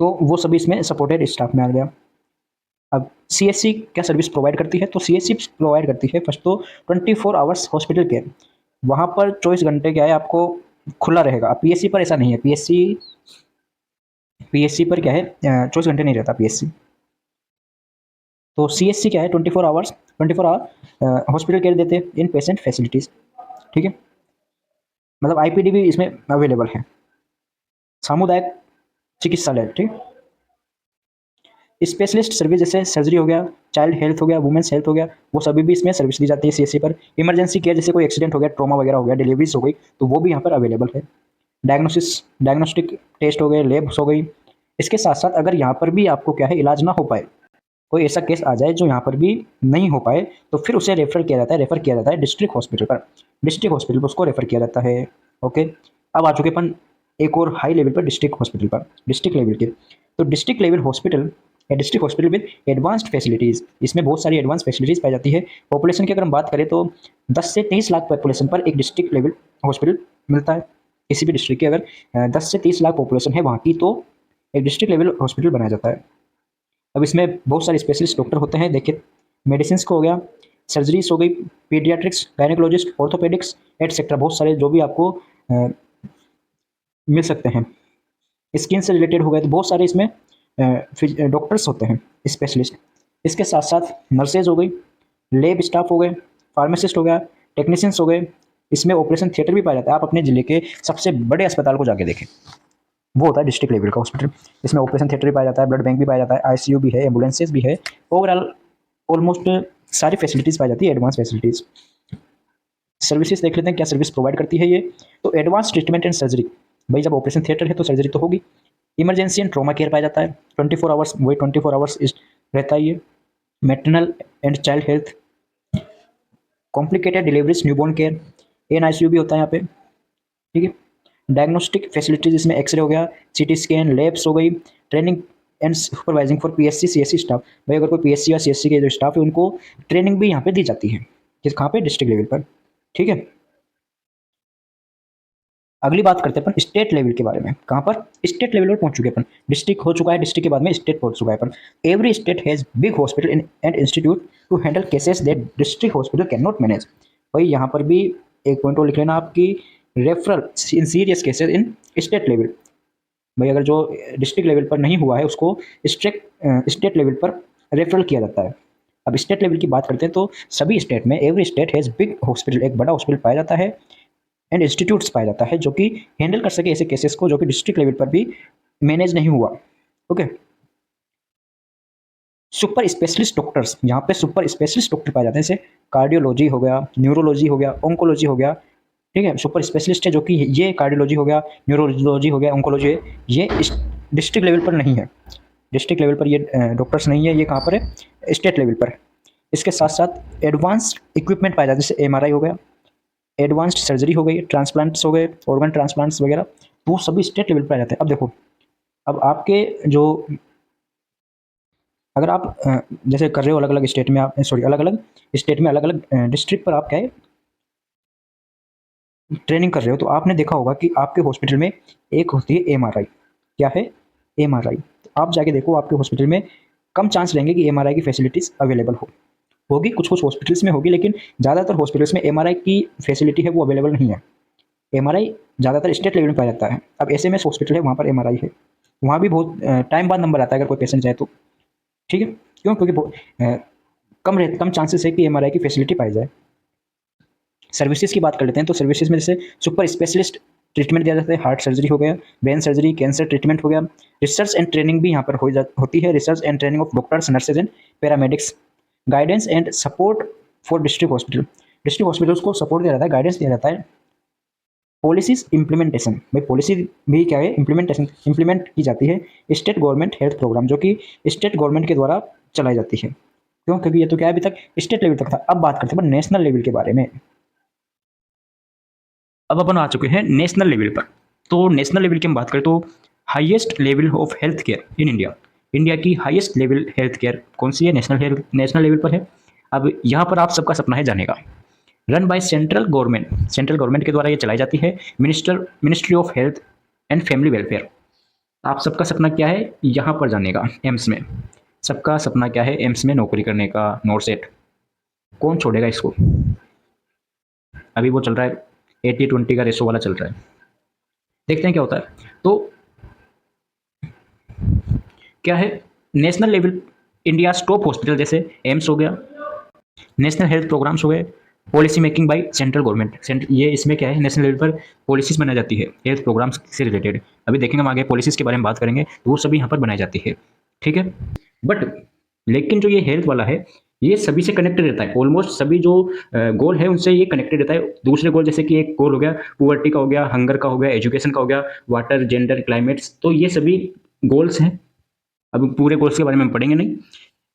तो वो सभी इसमें सपोर्टेड स्टाफ में आ गया। अब सीएससी क्या सर्विस प्रोवाइड करती है, तो सीएससी प्रोवाइड करती है फर्स्ट तो 24 आवर्स हॉस्पिटल केयर। वहाँ पर 24 घंटे क्या है आपको खुला रहेगा। अब पीएससी पर ऐसा नहीं है, पीएससी पर क्या है 24 घंटे नहीं रहता पीएससी। तो सीएससी क्या है 24 आवर्स, 24 आवर हॉस्पिटल केयर देते हैं इन पेशेंट फैसिलिटीज़, ठीक है। मतलब आईपीडी भी इसमें अवेलेबल है, सामुदायिक चिकित्सालय, ठीक। स्पेशलिस्ट सर्विस जैसे सर्जरी हो गया, चाइल्ड हेल्थ हो गया, वुमेन्स हेल्थ हो गया, वो सभी भी इसमें सर्विस दी जाती है सीएससी पर। इमरजेंसी केयर जैसे कोई एक्सीडेंट हो गया, ट्रॉमा वगैरह हो गया, डिलीवरीज हो गई, तो वो भी यहाँ पर अवेलेबल है। डायग्नोस्टिक टेस्ट हो गए, लेब्स हो गई। इसके साथ साथ अगर यहाँ पर भी आपको क्या है इलाज ना हो पाए, कोई ऐसा केस आ जाए जो यहाँ पर भी नहीं हो पाए, तो फिर उसे रेफर किया जाता है डिस्ट्रिक्ट हॉस्पिटल पर, डिस्ट्रिक्ट हॉस्पिटल पर उसको रेफर किया जाता है। ओके, अब आ चुके अपन एक और हाई लेवल पर, डिस्ट्रिक्ट हॉस्पिटल पर, डिस्ट्रिक्ट लेवल के। तो डिस्ट्रिक्ट लेवल हॉस्पिटल या district hospital with advanced facilities, इसमें बहुत सारी एडवांस फैसिलिटीज़ पाई जाती है। पॉपुलेशन की अगर हम बात करें तो 10 से 30 लाख पॉपुलेशन पर एक डिस्ट्रिक्ट लेवल हॉस्पिटल मिलता है। किसी भी डिस्ट्रिक्ट की अगर 10 से 30 लाख पॉपुलेशन है वहाँ की, तो एक डिस्ट्रिक्ट लेवल हॉस्पिटल बनाया जाता है। अब इसमें बहुत सारे स्पेशलिस्ट डॉक्टर होते हैं, देखिए मेडिसिन को हो गया, सर्जरीज हो गई, पीडियाट्रिक्स, गायनेकोलॉजिस्ट, ऑर्थोपेडिक्स एटसेट्रा, बहुत सारे जो भी आपको मिल सकते हैं। स्किन से रिलेटेड हो गए तो बहुत सारे इसमें डॉक्टर्स होते हैं, स्पेशलिस्ट। इसके साथ साथ नर्सेज हो गई, लेब स्टाफ हो गए, फार्मासिस्ट हो गया, टेक्नीशियंस हो गए। इसमें ऑपरेशन थिएटर भी पाया जाता है। आप अपने जिले के सबसे बड़े अस्पताल को जाके देखें, वो होता है डिस्ट्रिक्ट लेवल का हॉस्पिटल। इसमें ऑपरेशन थिएटर भी पाया जाता है, ब्लड बैंक भी पाया जाता है, आईसीयू भी है, एम्बुलेंसेज भी है। ओवरऑल ऑलमोस्ट सारी फैसिलिटीज़ पाई जाती है, एडवांस फैसिलिटीज़। सर्विसेज देख लेते हैं क्या सर्विस प्रोवाइड करती है ये। तो एडवांस ट्रीटमेंट एंड सर्जरी, भाई जब ऑपरेशन थिएटर है तो सर्जरी तो होगी। इमरजेंसी एंड ट्रॉमा केयर पाया जाता है, 24 आवर्स, वही 24 आवर्स रहता है ये। Maternal and child health, complicated deliveries, newborn care, NICU भी होता है यहाँ पे, ठीक है। डायग्नोस्टिक फैसिलिटीज इसमें एक्सरे हो गया, सीटी स्कैन, लैब्स हो गई, training and supervising for PSC CSC staff. भाई अगर कोई पीएससी या सीएससी के जो स्टाफ है उनको ट्रेनिंग भी यहाँ पे दी जाती है, किस कहाँ पे, डिस्ट्रिक्ट लेवल पर। ठीक है, अगली बात करते हैं अपन स्टेट लेवल के बारे में। कहाँ पर, स्टेट लेवल पर पहुंच चुके अपन, डिस्ट्रिक्ट हो चुका है, डिस्ट्रिक्ट के बाद में स्टेट पहुंच चुका है अपन। Every state has big hospital and institute to handle cases that district hospital cannot manage. भाई यहाँ पर भी एक पॉइंट और लिख लेना आपकी, referral in serious cases in state level. भाई अगर जो डिस्ट्रिक्ट लेवल पर नहीं हुआ है उसको स्टेट लेवल पर रेफरल किया जाता है। अब स्टेट लेवल की बात करते हैं तो सभी स्टेट में every state has big hospital, एक बड़ा हॉस्पिटल पाया जाता है, एंड इंस्टीट्यूट्स पाया जाता है जो कि हैंडल कर सके ऐसे केसेस को जो कि डिस्ट्रिक्ट लेवल पर भी मैनेज नहीं हुआ। ओके, सुपर स्पेशलिस्ट डॉक्टर्स, यहाँ पे सुपर स्पेशलिस्ट डॉक्टर पाए जाते हैं, जैसे कार्डियोलॉजी हो गया, न्यूरोलॉजी हो गया, ऑन्कोलॉजी हो गया। ठीक है, सुपर स्पेशलिस्ट है जो कि ये कार्डियोलॉजी हो गया, न्यूरोलॉजी हो गया, ऑन्कोलॉजी है, ये डिस्ट्रिक्ट लेवल पर नहीं है, डिस्ट्रिक्ट लेवल पर ये डॉक्टर्स नहीं है, ये कहाँ पर है, स्टेट लेवल पर। इसके साथ साथ एडवांस्ड इक्विपमेंट पाए जाते हैं, जैसे एमआरआई हो गया, एडवांस्ड सर्जरी हो गई, ट्रांसप्लांट्स हो गए, ऑर्गन ट्रांसप्लांट्स वगैरह, तो वो सभी स्टेट लेवल पर आ जाते हैं। अब देखो, अब आपके जो, अगर आप जैसे कर रहे हो अलग अलग स्टेट में, आप सॉरी अलग अलग स्टेट में अलग अलग डिस्ट्रिक्ट पर आप क्या है ट्रेनिंग कर रहे हो, तो आपने देखा होगा कि आपके हॉस्पिटल में एक होती है एमआरआई। क्या है, एमआरआई। तो आप जाके देखो आपके हॉस्पिटल में कम चांस रहेंगे कि एमआरआई की फैसिलिटीज़ अवेलेबल होगी, कुछ कुछ हॉस्पिटल्स में होगी, लेकिन ज़्यादातर हॉस्पिटल्स में एमआरआई की फैसिलिटी है वो अवेलेबल नहीं है। एमआरआई ज़्यादातर स्टेट लेवल में पाया जाता है। अब एसएमएस हॉस्पिटल है, वहाँ पर एमआरआई है, वहाँ भी बहुत टाइम बाद नंबर आता है अगर कोई पेशेंट जाए तो। ठीक है, क्यों, क्योंकि कम चांसेस है कि एमआरआई की फैसिलिटी पाई जाए। सर्विसेज की बात कर लेते हैं, तो सर्विसेज में जैसे सुपर स्पेशलिस्ट ट्रीटमेंट दिया जाता है, हार्ट सर्जरी हो गया, ब्रेन सर्जरी, कैंसर ट्रीटमेंट हो गया। रिसर्च एंड ट्रेनिंग भी यहाँ पर होती है, research and training of doctors, nurses and paramedics. Guidance and support for district hospital, district hospitals को सपोर्ट दिया जाता है, गाइडेंस दिया जाता है। पॉलिसीज इंप्लीमेंटेशन, भाई पॉलिसी भी क्या है, इंप्लीमेंट की जाती है स्टेट गवर्नमेंट हेल्थ प्रोग्राम, जो कि स्टेट गवर्नमेंट के द्वारा चलाई जाती है। क्यों, क्योंकि ये तो क्या है, अभी तक स्टेट लेवल तक था। अब बात करते हैं नेशनल लेवल के बारे में। अब अपन आ चुके हैं नेशनल लेवल पर। तो नेशनल लेवल की हम बात करें तो highest level of health care in India, India की हाईएस्ट लेवल हेल्थ केयर कौन सी है, नेशनल लेवल पर है। अब यहाँ पर आप सबका सपना है जाने का। रन बाय सेंट्रल गवर्नमेंट के द्वारा ये चलाई जाती है, ministry of health and family welfare. आप सबका सपना क्या है, यहाँ पर जाने का, एम्स में। सबका सपना क्या है, एम्स में नौकरी करने का, नॉर्सेट। कौन छोड़ेगा इसको। अभी वो चल रहा है 80-20 का रेशो वाला चल रहा है, देखते हैं क्या होता है। तो क्या है, national level India top hospital जैसे एम्स हो गया, नेशनल हेल्थ प्रोग्राम्स हो गए, policy making by central government. ये इसमें क्या है, नेशनल लेवल पर पॉलिसीज बनाई जाती है हेल्थ प्रोग्राम्स से रिलेटेड। अभी देखेंगे हम आगे पॉलिसीज के बारे में बात करेंगे, तो वो सभी यहाँ पर बनाई जाती है। ठीक है, बट लेकिन जो ये हेल्थ वाला है ये सभी से कनेक्टेड रहता है, ऑलमोस्ट सभी जो गोल है उनसे ये कनेक्टेड रहता है। दूसरे गोल जैसे कि एक गोल हो गया पुअर्टी का, हो गया हंगर का, हो गया एजुकेशन का, हो गया वाटर, जेंडर, क्लाइमेट्स, तो ये सभी गोल्स हैं। अब पूरे गोल्स के बारे में हम पढ़ेंगे नहीं,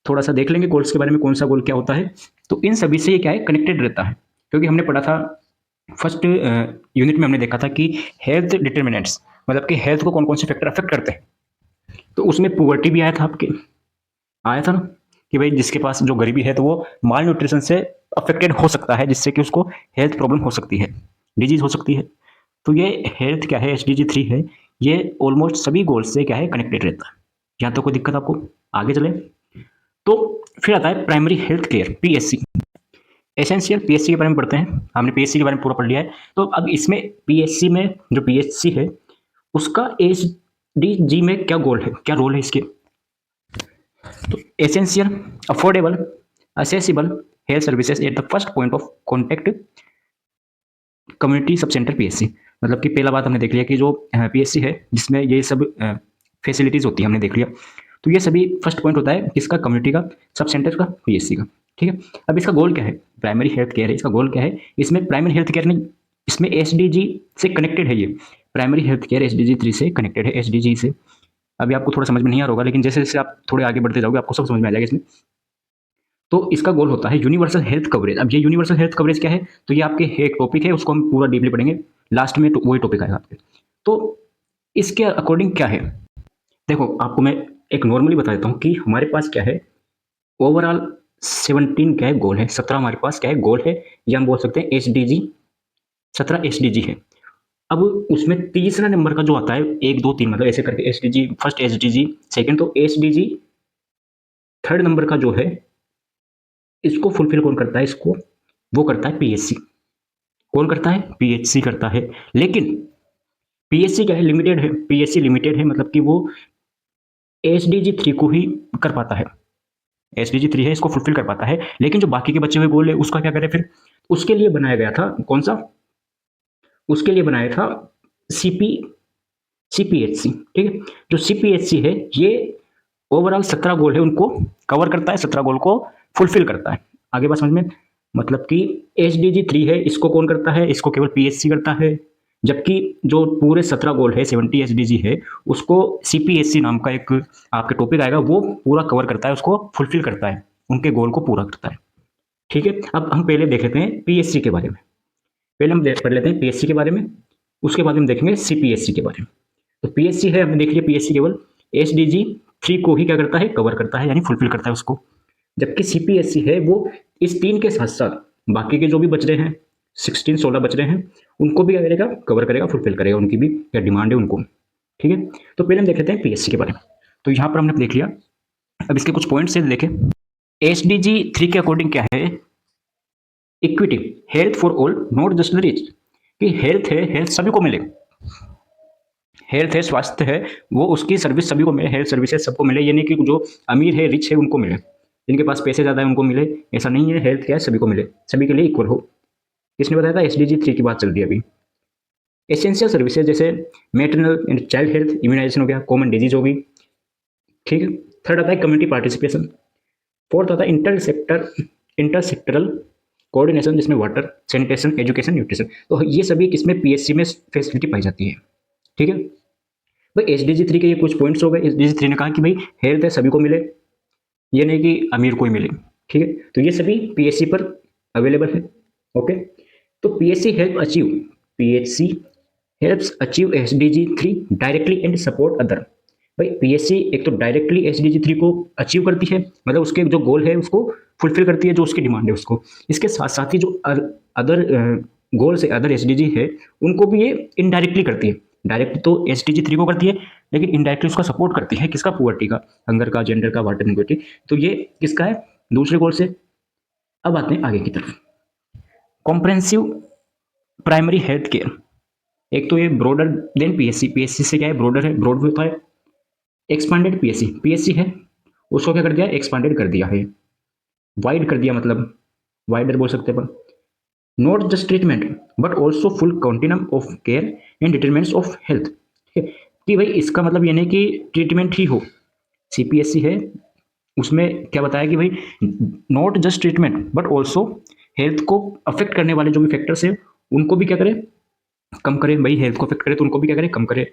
थोड़ा सा देख लेंगे गोल्स के बारे में, कौन सा गोल क्या होता है। तो इन सभी से ये क्या है, कनेक्टेड रहता है। क्योंकि हमने पढ़ा था फर्स्ट यूनिट में, हमने देखा था कि हेल्थ डिटर्मिनेंट्स, मतलब कि हेल्थ को कौन कौन से फैक्टर अफेक्ट करते हैं। तो उसमें पुअर्टी भी आया था, आपके आया था ना, कि भाई जिसके पास जो गरीबी है तो वो माल न्यूट्रिशन से अफेक्टेड हो सकता है, जिससे कि उसको हेल्थ प्रॉब्लम हो सकती है, डिजीज हो सकती है। तो ये हेल्थ क्या है, SDG 3 है, ये ऑलमोस्ट सभी गोल्स से क्या है, कनेक्टेड रहता है। यहाँ तो कोई दिक्कत आपको, आगे चले। तो फिर आता है primary health care, PHC, essential. PHC के बारे में पढ़ते हैं, हमने PHC के बारे में पूरा पढ़ लिया है। तो अब इसमें PHC में जो PHC है उसका SDG में क्या गोल है, क्या रोल है इसके। तो essential, affordable, accessible health services at the first point of contact, community sub centre PHC। मतलब कि पहला बात हमने देख लिया कि जो PHC है जिसमें ये सब फैसिलिटीज़ होती है, हमने देख लिया। तो ये सभी फर्स्ट पॉइंट होता है किसका, कम्युनिटी का, सब सेंटर का, PHC का। ठीक है, अब इसका गोल क्या है, प्राइमरी हेल्थ केयर है, इसका गोल क्या है, इसमें प्राइमरी हेल्थ केयर नहीं, इसमें SDG से कनेक्टेड है। ये प्राइमरी हेल्थ केयर SDG 3 से कनेक्टेड है, SDG से। अभी आपको थोड़ा समझ में नहीं आ रहा होगा, लेकिन जैसे जैसे आप थोड़े आगे बढ़ते जाओगे आपको सब समझ में आ जाएगा इसमें। तो इसका गोल होता है यूनिवर्सल हेल्थ कवरेज। अब ये यूनिवर्सल हेल्थ कवरेज क्या है, तो ये आपके एक टॉपिक है, उसको हम पूरा डीपली पढ़ेंगे, लास्ट में तो वही टॉपिक आएगा आपके। तो इसके अकॉर्डिंग क्या है, देखो आपको मैं एक नॉर्मली बता देता हूँ कि हमारे पास क्या है, ओवरऑल 17 क्या है गोल है, 17 हमारे पास क्या है गोल है, या हम बोल सकते हैं एसडीजी 17 एसडीजी है। अब उसमें तीसरा नंबर का जो आता है 1 2 3 मतलब ऐसे करके एसडीजी फर्स्ट, एसडीजी सेकंड, तो एसडीजी थर्ड नंबर का जो है इसको फुलफिल कौन करता है, इसको वो करता है पीएससी। कौन करता है, पीएचसी करता है। लेकिन पीएससी क्या है, लिमिटेड है, पीएससी लिमिटेड है, मतलब कि वो एसडीजी 3 को ही कर पाता है, एसडीजी 3 है इसको फुलफिल कर पाता है। लेकिन जो बाकी के बचे हुए गोल है उसका क्या करें फिर, उसके लिए बनाया गया था कौन सा, उसके लिए बनाया था सीपी सीपीएचसी। ठीक है, जो सीपीएचसी है ये ओवरऑल 17 गोल है उनको कवर करता है, 17 गोल को फुलफिल करता है। आगे बात समझ में, मतलब कि एचडीजी 3 है इसको कौन करता है, इसको केवल पीएचसी करता है। जबकि जो पूरे 17 गोल है 70 एचडीजी है उसको सीपीएचसी नाम का एक आपके टॉपिक आएगा, वो पूरा कवर करता है, उसको फुलफिल करता है, उनके गोल को पूरा करता है। ठीक है, अब हम पहले देख लेते हैं पीएचसी के बारे में। पहले हम पढ़ लेते हैं पीएचसी के बारे में, उसके बाद हम देखेंगे सीपीएचसी के बारे में। तो पीएचसी है, हमने देख लिया पीएचसी केवल एचडीजी 3 को ही क्या करता है, कवर करता है, यानी फुलफिल करता है उसको। जबकि सीपीएससी है वो इस 3 के साथ साथ बाकी के जो भी बच रहे हैं 16 बच रहे हैं उनको भी क्या करेगा, कवर करेगा, फुलफिल करेगा, उनकी भी क्या डिमांड है उनको। ठीक है, तो पहले हम देख लेते हैं पीएससी के बारे में। तो यहाँ पर हमने देख लिया, अब इसके कुछ पॉइंट्स है देखें। एचडीजी 3 के अकॉर्डिंग क्या है, equity, health for all not just the rich, कि हेल्थ है, हेल्थ सभी को मिले, हेल्थ है, स्वास्थ्य है, वो उसकी सर्विस सभी को मिले, हेल्थ सर्विसेज सबको मिले, यानी कि जो अमीर है, रिच है, उनको मिले, जिनके पास पैसे ज़्यादा है उनको मिले, ऐसा नहीं है। हेल्थ क्या है, सभी को मिले, सभी के लिए इक्वल हो। किसने बताया था, एसडीजी 3 की बात चल रही है अभी। एसेंशियल सर्विसेज जैसे maternal and child health, immunization हो गया, कॉमन डिजीज होगी। ठीक है, थर्ड आता है कम्युनिटी पार्टिसिपेशन, फोर्थ आता है इंटरसेक्टरल कोऑर्डिनेशन, जिसमें वाटर, सैनिटेशन, एजुकेशन, न्यूट्रिशन। तो ये सभी किसमें, पीएचसी में फैसिलिटी पाई जाती है। ठीक है भाई, एचडीजी 3 के ये कुछ पॉइंट्स हो गए। एचडीजी 3 ने कहा कि भाई हेल्थ है सभी को मिले, ये नहीं कि अमीर को ही मिले। ठीक है, तो ये सभी पीएचसी पर अवेलेबल है। ओके, तो PHC help achieve, PHC helps achieve SDG 3 directly and support other. भाई पीएचसी एक तो डायरेक्टली एसडीजी 3 को अचीव करती है, मतलब उसके जो गोल है उसको फुलफिल करती है, जो उसकी डिमांड है उसको। इसके साथ साथ ही जो अदर गोल से अदर एसडीजी है उनको भी ये इनडायरेक्टली करती है। डायरेक्ट तो एसडीजी 3 को करती है, लेकिन इनडायरेक्टली उसका सपोर्ट करती है, किसका, पुअर्टी का, हंगर का, जेंडर का, वाटर इनक्विटी। तो ये किसका है, दूसरे गोल से। अब आते हैं आगे की तरफ, कॉम्प्रहेंसिव प्राइमरी हेल्थ केयर। एक तो ये ब्रॉडर देन पीएचसी, पीएचसी से क्या है, ब्रॉडर है, ब्रॉड होता है। एक्सपांडेड पीएचसी, पीएचसी है उसको क्या कर दिया, एक्सपांडेड कर दिया है, वाइड कर दिया, मतलब वाइडर बोल सकते हैं अपन। Not just treatment but also full continuum of care and determinants of health. कि भाई इसका मतलब ये नहीं कि ट्रीटमेंट ही हो, सीपीएचसी है उसमें क्या बताया कि भाई not just treatment but also health को अफेक्ट करने वाले जो भी फैक्टर्स है उनको भी क्या करें, कम करें। भाई हेल्थ को अफेक्ट करे तो उनको भी क्या करें, कम करें।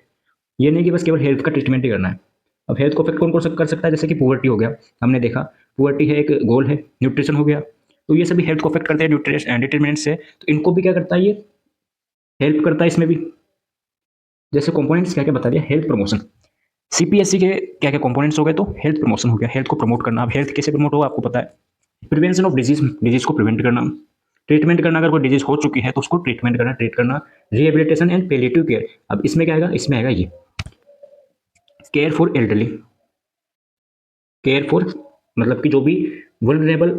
ये नहीं कि बस केवल हेल्थ का ट्रीटमेंट ही करना है। अब हेल्थ को अफेक्ट कौन कौन कर सकता है, जैसे कि पुअर्टी हो गया, हमने देखा पुअर्टी है एक गोल है, न्यूट्रिशन हो गया, तो ये सभी हेल्थ को अफेक्ट करते हैं न्यूट्रिशन डिटरमिनेंट से, तो इनको भी क्या करता है, ये हेल्प करता है इसमें भी। जैसे कंपोनेंट्स क्या क्या बता दिया, हेल्थ प्रमोशन, सीपीएससी के क्या क्या कंपोनेंट्स हो गए, तो हेल्थ प्रमोशन हो गया, हेल्थ को प्रमोट करना। अब हेल्थ कैसे प्रमोट होगा आपको पता है, प्रिवेंशन ऑफ डिजीज, डिजीज को प्रिवेंट करना, ट्रीटमेंट करना, अगर कोई डिजीज हो चुकी है तो उसको ट्रीटमेंट करना, ट्रीट करना, रिहेबिलिटेशन एंड पेलिएटिव केयर। अब इसमें क्या आएगा, इसमें आएगा ये care for elderly, care for मतलब कि जो भी वल्नरेबल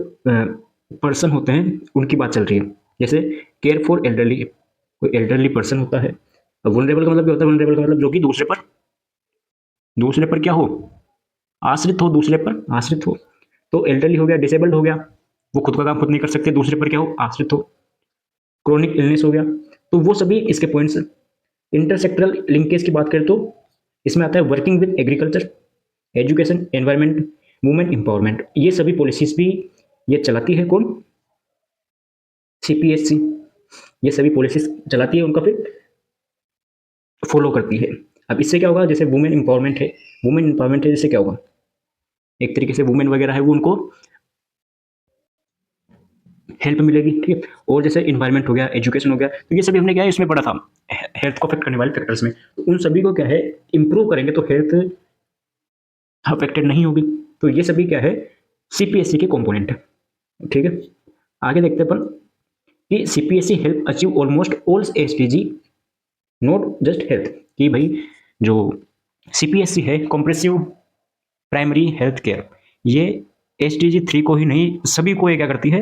पर्सन होते हैं उनकी बात चल रही है। जैसे केयर फॉर एल्डरली, कोई एल्डरली पर्सन होता है, अब वल्नरेबल का मतलब क्या होता है, वल्नरेबल का मतलब जो कि दूसरे पर क्या हो, आश्रित हो, दूसरे पर आश्रित हो। तो एल्डरली हो गया, डिसेबल्ड हो गया, वो खुद का काम खुद नहीं कर सकते, दूसरे पर क्या हो, आश्रित हो। क्रोनिक इलनेस हो गया, तो वो सभी इसके पॉइंट्स। इंटरसेक्टरल लिंकेज की बात करें तो इसमें आता है working with agriculture, education, environment, women empowerment. ये सभी पॉलिसीज भी ये चलाती है कौन, सीपीएचसी। ये सभी पॉलिसीज चलाती है, उनका फिर फॉलो करती है। अब इससे क्या होगा, जैसे वुमेन एम्पावरमेंट है, वुमेन एम्पावरमेंट है, जिससे क्या होगा, एक तरीके से वुमेन वगैरह है वो उनको हेल्प मिलेगी। ठीक है, और जैसे इन्वायरमेंट हो गया, एजुकेशन हो गया, तो ये सभी हमने क्या है इसमें पढ़ा था, हेल्थ को अफेक्ट करने वाले फैक्टर्स में। तो उन सभी को क्या है, इंप्रूव करेंगे तो हेल्थ अफेक्टेड नहीं होगी। तो ये सभी क्या है, सीपीएससी के कंपोनेंट है। ठीक है, आगे देखते हैं अपन कि CPSC help achieve almost all SDG, not just health. कि भाई जो सीपीएससी है, कॉम्प्रेसिव प्राइमरी हेल्थ केयर, ये एसडीजी 3 को ही नहीं, सभी को ये क्या करती है,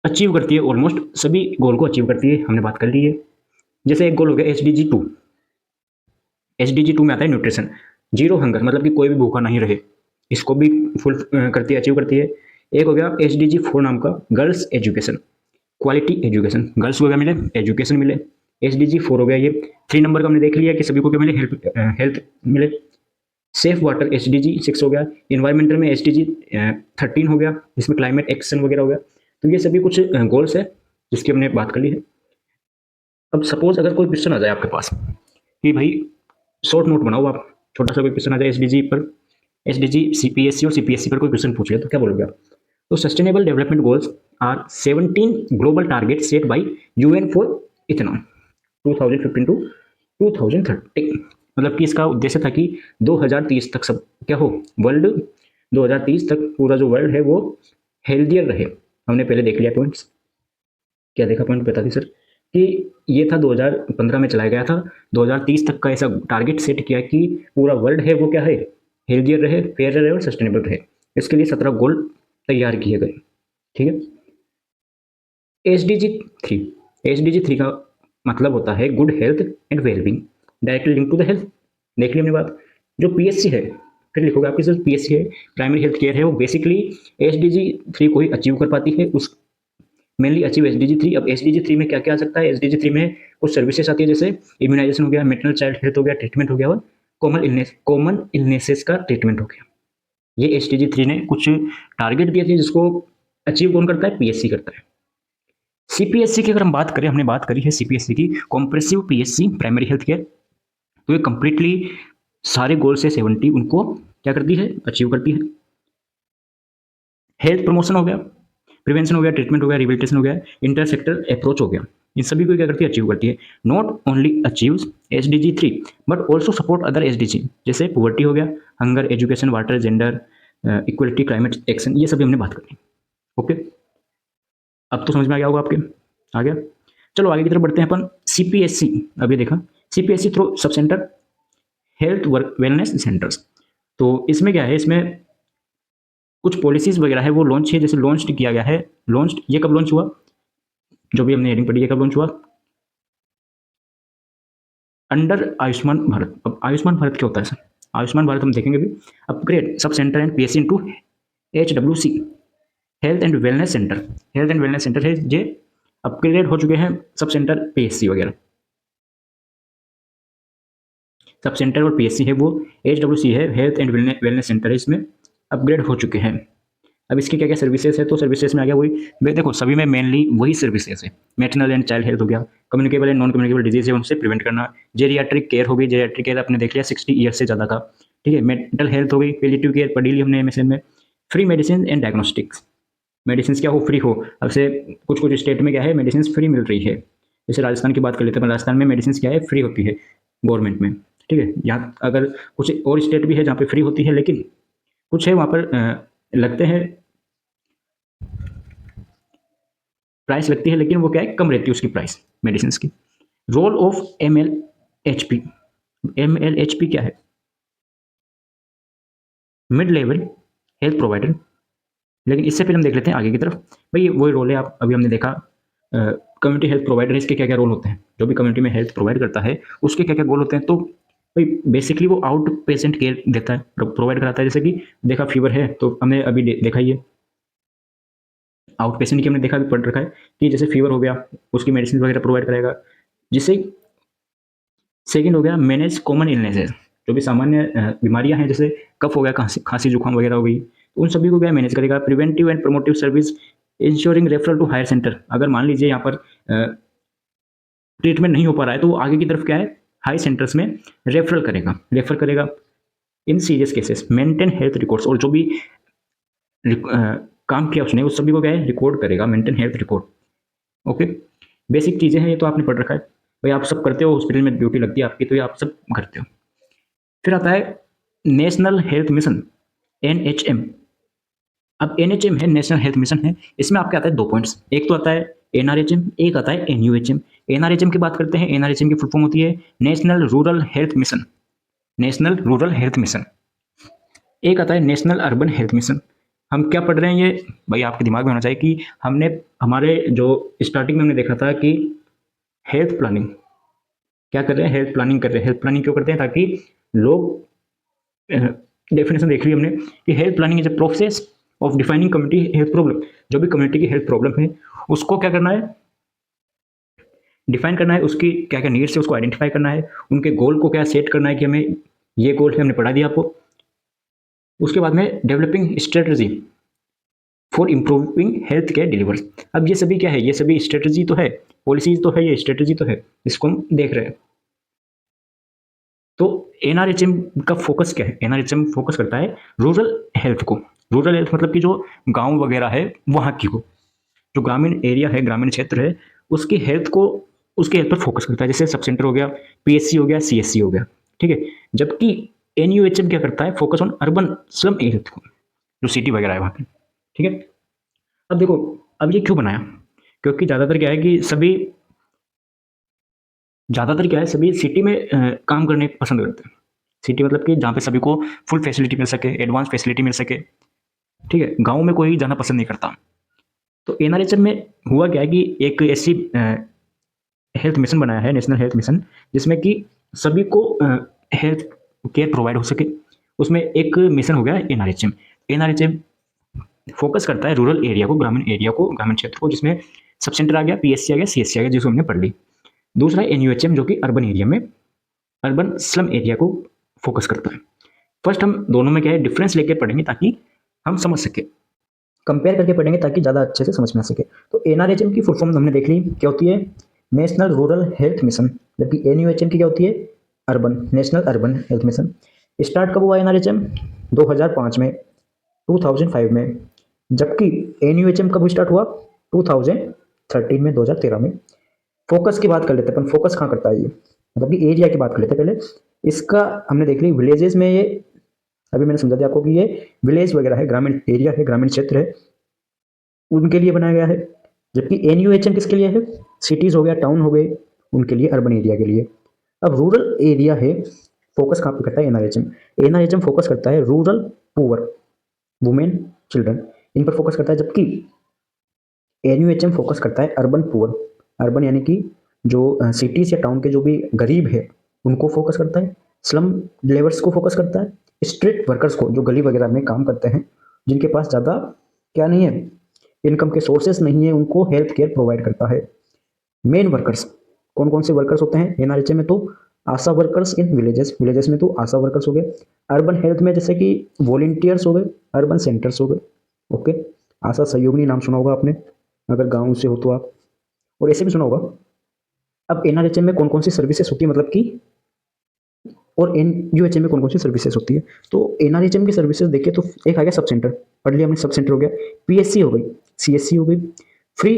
अचीव करती है। ऑलमोस्ट सभी गोल को अचीव करती है, हमने बात कर ली है। जैसे एक गोल हो गया एसडीजी 2, एसडीजी 2 में आता है न्यूट्रिशन, जीरो हंगर, मतलब कि कोई भी भूखा नहीं रहे, इसको भी फुल करती है, अचीव करती है। एक हो गया एसडीजी 4 नाम का, girls education, quality education, girls को क्या मिले, एजुकेशन मिले। एसडीजी 4 हो गया ये। 3 नंबर का हमने देख लिया कि सभी को क्या मिले, हेल्थ मिले। सेफ वाटर एसडीजी 6 हो गया। इन्वायरमेंटल में एसडीजी 13 हो गया, जिसमें क्लाइमेट एक्शन वगैरह हो गया। तो ये सभी कुछ गोल्स है जिसकी हमने बात कर ली है। अब सपोज अगर कोई क्वेश्चन आ जाए आपके पास कि भाई शॉर्ट नोट बनाओ आप, छोटा सा कोई क्वेश्चन आ जाए एसडीजी पर, एसडीजी सीपीएससी और सीपीएससी पर कोई क्वेश्चन पूछ लिया, तो क्या बोलोगे आप? तो sustainable development goals are 17 global target set by UN for इथेनॉल 2015 टू 2030। मतलब कि इसका उद्देश्य था कि 2030 तक सब क्या हो, वर्ल्ड 2030 तक पूरा जो वर्ल्ड है वो हेल्दियर रहे। हमने पहले देख लिया पॉइंट्स, क्या देखा पॉइंट बता दी सर, कि ये था 2015 में चलाया गया था, 2030 तक का ऐसा टारगेट सेट किया कि पूरा वर्ल्ड है वो क्या है, हेल्दियर रहे, फेयर रहे और सस्टेनेबल रहे। इसके लिए 17 गोल तैयार किए गए। ठीक है, एसडीजी 3, एसडीजी 3 का मतलब होता है good health and wellbeing, directly link to the health. देख ली हमने बात। जो पीएससी है, फिर लिखोगे आपकी सिर्फ पीएससी है, प्राइमरी हेल्थ केयर है, वो बेसिकली एसडीजी 3 को ही अचीव कर पाती है, उस मेनली अचीव एसडीजी 3। अब एसडीजी 3 में क्या क्या आ सकता है, एसडीजी 3 में कुछ सर्विसेज आती है, जैसे इम्यूनाइजेशन हो गया, मेटरनल चाइल्ड हेल्थ हो गया, ट्रीटमेंट हो गया, और कॉमन इलनेसेस का ट्रीटमेंट हो गया। ये एसडीजी 3 ने कुछ टारगेट दिए थे जिसको अचीव कौन करता है, पीएससी करता है। सीपीएससी की अगर हम बात करें, हमने बात करी है सीपीएससी की, compressive PSC primary health care, तो ये कंप्लीटली सारे गोल से 70 उनको क्या करती है, अचीव करती है। हेल्थ प्रमोशन हो गया, प्रिवेंशन हो गया, ट्रीटमेंट हो गया, रिहेबिलिटेशन हो गया, इंटर सेक्टर अप्रोच हो गया, इन सभी को क्या करती है, अचीव करती है। Not only achieve SDG 3 but also support other SDG, जैसे पुवर्टी हो गया, hunger, education, water, gender equality, climate action, ये सभी हमने बात करी। ओके, अब तो समझ में आ गया होगा आपके, आ गया। चलो आगे की तरफ बढ़ते हैं अपन। सीपीएससी, अभी देखा CPSC through sub centre health work wellness centres, तो इसमें क्या है, इसमें कुछ पॉलिसीज वगैरह है वो लॉन्च है, जैसे लॉन्च किया गया है। लॉन्च ये कब लॉन्च हुआ, जो भी हमने हेडिंग पढ़ी है, कब लॉन्च हुआ, अंडर आयुष्मान भारत। अब आयुष्मान भारत क्या होता है सर, आयुष्मान भारत हम देखेंगे भी। Upgrade sub centre and PSC into HWC, health and wellness centre, health and wellness centre है, ये अपग्रेड हो चुके हैं सब सेंटर पीएससी वगैरह। सब सेंटर और पीएससी है वो एचडब्ल्यूसी है, हेल्थ एंड वेलनेस सेंटर है, इसमें अपग्रेड हो चुके हैं। अब इसकी क्या क्या सर्विसेज है, तो सर्विसेज में आ गया वही, देखो सभी में मेनली वही सर्विसेज है। मेटरनल एंड चाइल्ड हेल्थ हो गया, communicable and non communicable disease है उनसे प्रिवेंट करना, जेरियाट्रिक केयर हो गई, जेरियाट्रिक केयर आपने देख लिया 60 ईयर से ज़्यादा का। ठीक है, मेंटल हेल्थ हो गई, पेलिटिव केयर पढ़ी ली हमने एमएसएन में, free medicine and diagnostics, medicine क्या हो, फ्री हो। अब से कुछ कुछ स्टेट में क्या है, मेडिसिन फ्री मिल रही है, जैसे राजस्थान की बात कर लेते हैं, राजस्थान में मेडिसिन क्या है, फ्री होती है गवर्नमेंट में। ठीक है, यहाँ अगर कुछ और स्टेट भी है जहाँ पे फ्री होती है, लेकिन कुछ है वहाँ पर लगते हैं, प्राइस लगती है, लेकिन वो क्या है, कम रहती है उसकी प्राइस मेडिसिन की। रोल ऑफ एमएलएचपी, एमएलएचपी क्या है, मिड लेवल हेल्थ प्रोवाइडर। लेकिन इससे पहले हम देख लेते हैं आगे की तरफ, भाई वही रोल है, आप अभी हमने देखा कम्युनिटी हेल्थ प्रोवाइडर, इसके क्या क्या रोल होते हैं, जो भी कम्युनिटी में हेल्थ प्रोवाइड करता है उसके क्या क्या गोल होते हैं। तो भाई बेसिकली वो आउट पेशेंट केयर देता है, प्रोवाइड कराता है। जैसे कि देखा फीवर है तो हमने अभी देखा ही है, आउट पेशेंट की हमने देखा भी पढ़ रखा है कि जैसे फीवर हो गया उसकी मेडिसिन वगैरह प्रोवाइड करेगा। जिससे सेकंड हो गया मैनेज कॉमन इलनेसेस, जो भी सामान्य बीमारियां हैं, जैसे कफ हो गया, खांसी जुकाम वगैरह हो गई, तो उन सभी को क्या मैनेज करेगा। Preventive and promotive service ensuring referral to higher centre, अगर मान लीजिए यहाँ पर ट्रीटमेंट नहीं हो पा रहा है तो वो आगे की तरफ क्या है, हाई सेंटर्स में रेफर करेगा in serious cases. Maintain health records, और जो भी काम किया उसने उस सभी को क्या है, रिकॉर्ड करेगा, maintain health record. Okay, basic चीज़ें हैं, ये तो आपने पढ़ रखा है भाई, आप सब करते हो, हॉस्पिटल में ड्यूटी लगती है आपकी, तो ये आप सब करते हो। फिर आता है नेशनल हेल्थ मिशन, NHM। अब NHM है, नेशनल हेल्थ मिशन है, इसमें आपके आता है 2 पॉइंट्स, एक तो आता है NRHM, एक आता है NUHM। NRHM की बात करते हैं, NRHM की फुल फॉर्म होती है national rural health mission, national rural health mission. एक आता है नेशनल अर्बन हेल्थ मिशन। हम क्या पढ़ रहे हैं ये भाई आपके दिमाग में होना चाहिए कि हमने हमारे जो स्टार्टिंग में हमने देखा था कि हेल्थ प्लानिंग क्या कर रहे हैं, हेल्थ प्लानिंग कर रहे हैं। हेल्थ प्लानिंग क्यों करते हैं, ताकि लोग, डेफिनेशन देख ली हमने कि health planning is a process of defining community health problem. जो भी कम्युनिटी की हेल्थ प्रॉब्लम है उसको क्या करना है, डिफाइन करना है, उसकी क्या क्या नीड्स है उसको आइडेंटिफाई करना है, उनके गोल को क्या सेट करना है कि हमें ये गोल है, हमने पढ़ा दिया आपको। उसके बाद में developing strategy for improving health care delivers. अब ये सभी क्या है, ये सभी स्ट्रेटजी तो है, पॉलिसीज तो है, ये स्ट्रेटजी तो है, इसको हम देख रहे हैं। तो NRHM का फोकस क्या है, NRHM फोकस करता है रूरल हेल्थ को। रूरल हेल्थ मतलब कि जो गांव वगैरह है वहाँ की को, जो ग्रामीण एरिया है, ग्रामीण क्षेत्र है, उसकी हेल्थ को, उसके हेल्थ पर फोकस करता है। जैसे सब सेंटर हो गया, PSC हो गया, CSC हो गया, ठीक है। जबकि NUHM क्या करता है, focus on urban slum health को, जो सिटी वगैरह है वहाँ की, ठीक है। अब देखो, अब ये क्यों बनाया, क्योंकि ज़्यादातर क्या है, सभी सिटी में काम करने पसंद करते हैं। सिटी मतलब कि जहाँ पे सभी को फुल फैसिलिटी मिल सके, एडवांस फैसिलिटी मिल सके, ठीक है। गाँव में कोई जाना पसंद नहीं करता। तो NRHM में हुआ क्या है कि एक ऐसी हेल्थ मिशन बनाया है, नेशनल हेल्थ मिशन, जिसमें कि सभी को हेल्थ केयर प्रोवाइड हो सके। उसमें एक मिशन हो गया NRHM। NRHM फोकस करता है रूरल एरिया को, ग्रामीण एरिया को, ग्रामीण क्षेत्र को, जिसमें सब सेंटर आ गया, PSC आ गया, CSC आ गया, जिसको हमने पढ़ ली। दूसरा NUHM जो कि अर्बन एरिया में, अर्बन स्लम एरिया को फोकस करता है। फर्स्ट हम दोनों में क्या है डिफरेंस लेके पढ़ेंगे ताकि हम समझ सके, कंपेयर करके पढ़ेंगे ताकि ज़्यादा अच्छे से समझ में आ सके। तो NRHM की फुल फॉर्म हमने देख ली क्या होती है, नेशनल रूरल हेल्थ मिशन, जबकि NUHM की क्या होती है, urban, national urban health mission. Start कब हुआ NRHM, 2005 में, 2005 में। जबकि NUHM कब स्टार्ट हुआ, 2013 में, 2013 में। फोकस की बात कर लेते हैं अपन, फोकस कहाँ करता है ये, मतलब कि एरिया की बात कर लेते हैं पहले। इसका हमने देख ली विलेजेस में, ये अभी मैंने समझा दिया आपको कि ये विलेज वगैरह है, ग्रामीण एरिया है, ग्रामीण क्षेत्र है, उनके लिए बनाया गया है। जबकि NUHM किसके लिए है, सिटीज हो गया, टाउन हो गए, उनके लिए, अर्बन एरिया के लिए। अब रूरल एरिया है, फोकस कहाँ पे करता है NRHM फोकस करता है रूरल पुअर, वुमेन, चिल्ड्रन, इन पर फोकस करता है। जबकि NUHM फोकस करता है अर्बन पुअर, अर्बन यानी कि जो सिटीज या टाउन के जो भी गरीब है उनको फोकस करता है। स्लम लेवर्स को फोकस करता है, स्ट्रीट वर्कर्स को, जो गली वगैरह में काम करते हैं, जिनके पास ज़्यादा क्या नहीं है, इनकम के सोर्सेस नहीं है, उनको हेल्थ केयर प्रोवाइड करता है। मेन वर्कर्स, कौन कौन से वर्कर्स होते हैं NRHM में, तो आशा वर्कर्स इन विलेजेस, विलेजेस में तो आशा वर्कर्स हो गए। अर्बन हेल्थ में जैसे कि वॉलेंटियर्स हो गए, अर्बन सेंटर्स हो गए, ओके। आशा सहयोगिनी नाम सुना होगा आपने, अगर गाँव से हो तो आप, और ऐसे भी सुना होगा। अब NRHM में कौन कौन सी सर्विसेज होती है, मतलब कि, और NUHM में कौन कौन सी सर्विसेज होती है। तो NRHM की सर्विसेज देखिए तो एक आ गया सब सेंटर, पढ़ लिया हमने, सब सेंटर हो गया। PSC हो गई, CSC हो गई, free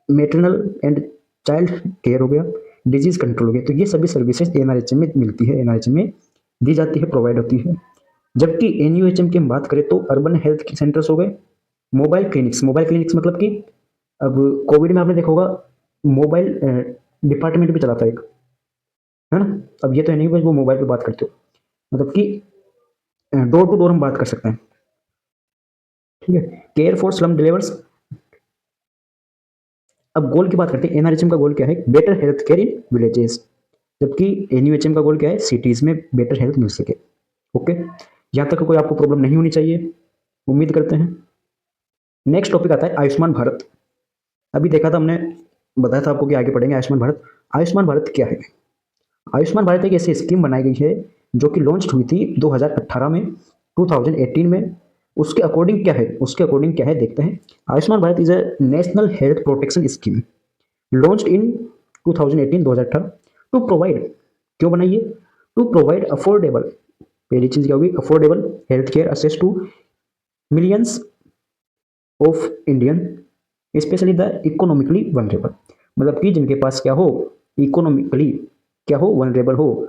maternal and child care हो गया, डिजीज कंट्रोल हो गया। तो ये सभी सर्विसेज NRHM में मिलती है, NRHM में दी जाती है, प्रोवाइड होती है। जबकि NUHM की हम बात करें तो अर्बन हेल्थ सेंटर्स हो गए, मोबाइल क्लिनिक्स, मोबाइल क्लिनिक्स मतलब कि अब कोविड में आपने देखा होगा मोबाइल डिपार्टमेंट भी चला था एक, है ना। अब ये तो है नहीं बस वो मोबाइल पे बात करते हो, मतलब कि डोर टू डोर हम बात कर सकते हैं, ठीक है। Care for slum delivers. अब गोल की बात करते हैं, NRHM का गोल क्या है, better health care in villages. जबकि NUHM का गोल क्या है, सिटीज में बेटर हेल्थ मिल सके, ओके। यहाँ तक कोई आपको प्रॉब्लम नहीं होनी चाहिए, उम्मीद करते हैं। नेक्स्ट टॉपिक आता है आयुष्मान भारत। अभी देखा था हमने, बताया था आपको कि आगे पढ़ेंगे आयुष्मान भारत। आयुष्मान भारत क्या है, आयुष्मान भारत एक ऐसी स्कीम बनाई गई है जो कि लॉन्च हुई थी 2018 में, 2018 में। उसके अकॉर्डिंग क्या है, उसके अकॉर्डिंग क्या है देखते हैं। Ayushman Bharat is a national health protection scheme launched in 2018, 2018 to provide, क्यों बनाइए, टू प्रोवाइड अफोर्डेबल, पहली चीज क्या होगी, affordable health care access to millions of Indian, especially the economically vulnerable. मतलब कि जिनके पास क्या हो, इकोनॉमिकली क्या हो, वनरेबल हो,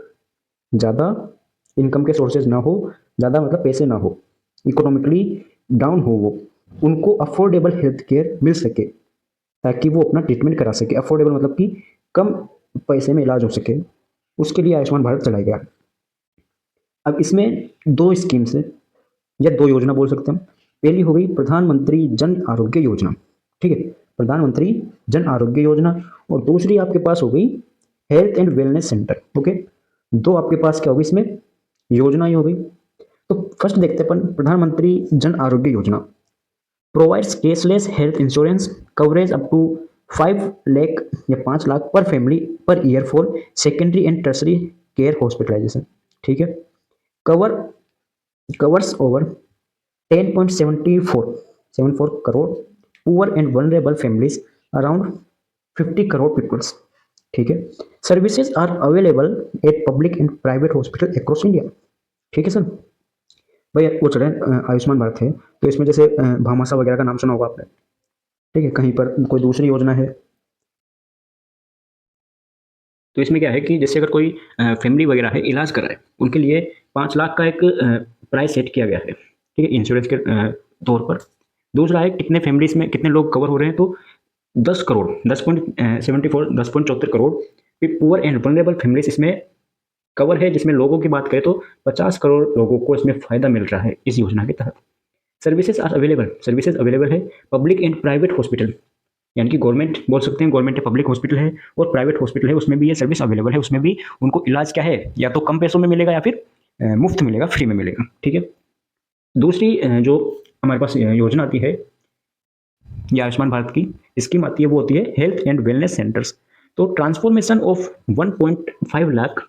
ज़्यादा इनकम के सोर्सेज ना हो, ज़्यादा मतलब पैसे ना हो, इकोनॉमिकली डाउन हो वो, उनको अफोर्डेबल हेल्थ केयर मिल सके ताकि वो अपना ट्रीटमेंट करा सके। अफोर्डेबल मतलब कि कम पैसे में इलाज हो सके, उसके लिए आयुष्मान भारत चलाया गया। अब इसमें दो स्कीम्स है या दो योजना बोल सकते हैं हम। पहली हो गई प्रधानमंत्री जन आरोग्य योजना, ठीक है, प्रधानमंत्री जन आरोग्य योजना। और दूसरी आपके पास हो गई health and wellness centre. Okay, दो आपके पास क्या होगी इसमें योजना ही हो गई। तो फर्स्ट देखते हैं अपन प्रधानमंत्री Jan Arogya Yojana. Provides cashless health insurance coverage up to 5 lakh या 5 lakh per family per year for secondary and tertiary care hospitalization, ठीक है। Cover covers over 10.74 crore poor and vulnerable families around 50 crore peoples, ठीक है। Services are available at public and private hospital across India, ठीक है sir. भाई वो चले आयुष्मान भारत है तो इसमें जैसे भामाशाह वगैरह का नाम सुना होगा आपने, ठीक है। कहीं पर कोई दूसरी योजना है तो इसमें क्या है कि जैसे अगर कोई फैमिली वगैरह है इलाज कर रहा है, उनके लिए 5 लाख का एक प्राइस सेट किया गया है, ठीक है, इंश्योरेंस के तौर पर। दूसरा है कितने फैमिलीज में कितने लोग कवर हो रहे हैं, तो 10 crore, 10.74 crore poor and vulnerable families इसमें कवर है, जिसमें लोगों की बात करें तो 50 करोड़ लोगों को इसमें फायदा मिल रहा है इस योजना के तहत। सर्विसेज अवेलेबल है पब्लिक एंड प्राइवेट हॉस्पिटल, यानी कि गवर्नमेंट बोल सकते हैं, गवर्नमेंट है, पब्लिक हॉस्पिटल है और प्राइवेट हॉस्पिटल है, उसमें भी ये सर्विस अवेलेबल है। उसमें भी उनको इलाज क्या है या तो कम पैसों में मिलेगा या फिर मुफ्त मिलेगा, फ्री में मिलेगा, ठीक है। दूसरी जो हमारे पास योजना आती है ये आयुष्मान भारत की स्कीम आती है, वो होती है हेल्थ एंड वेलनेस सेंटर्स। तो ट्रांसफॉर्मेशन ऑफ 1.5 लाख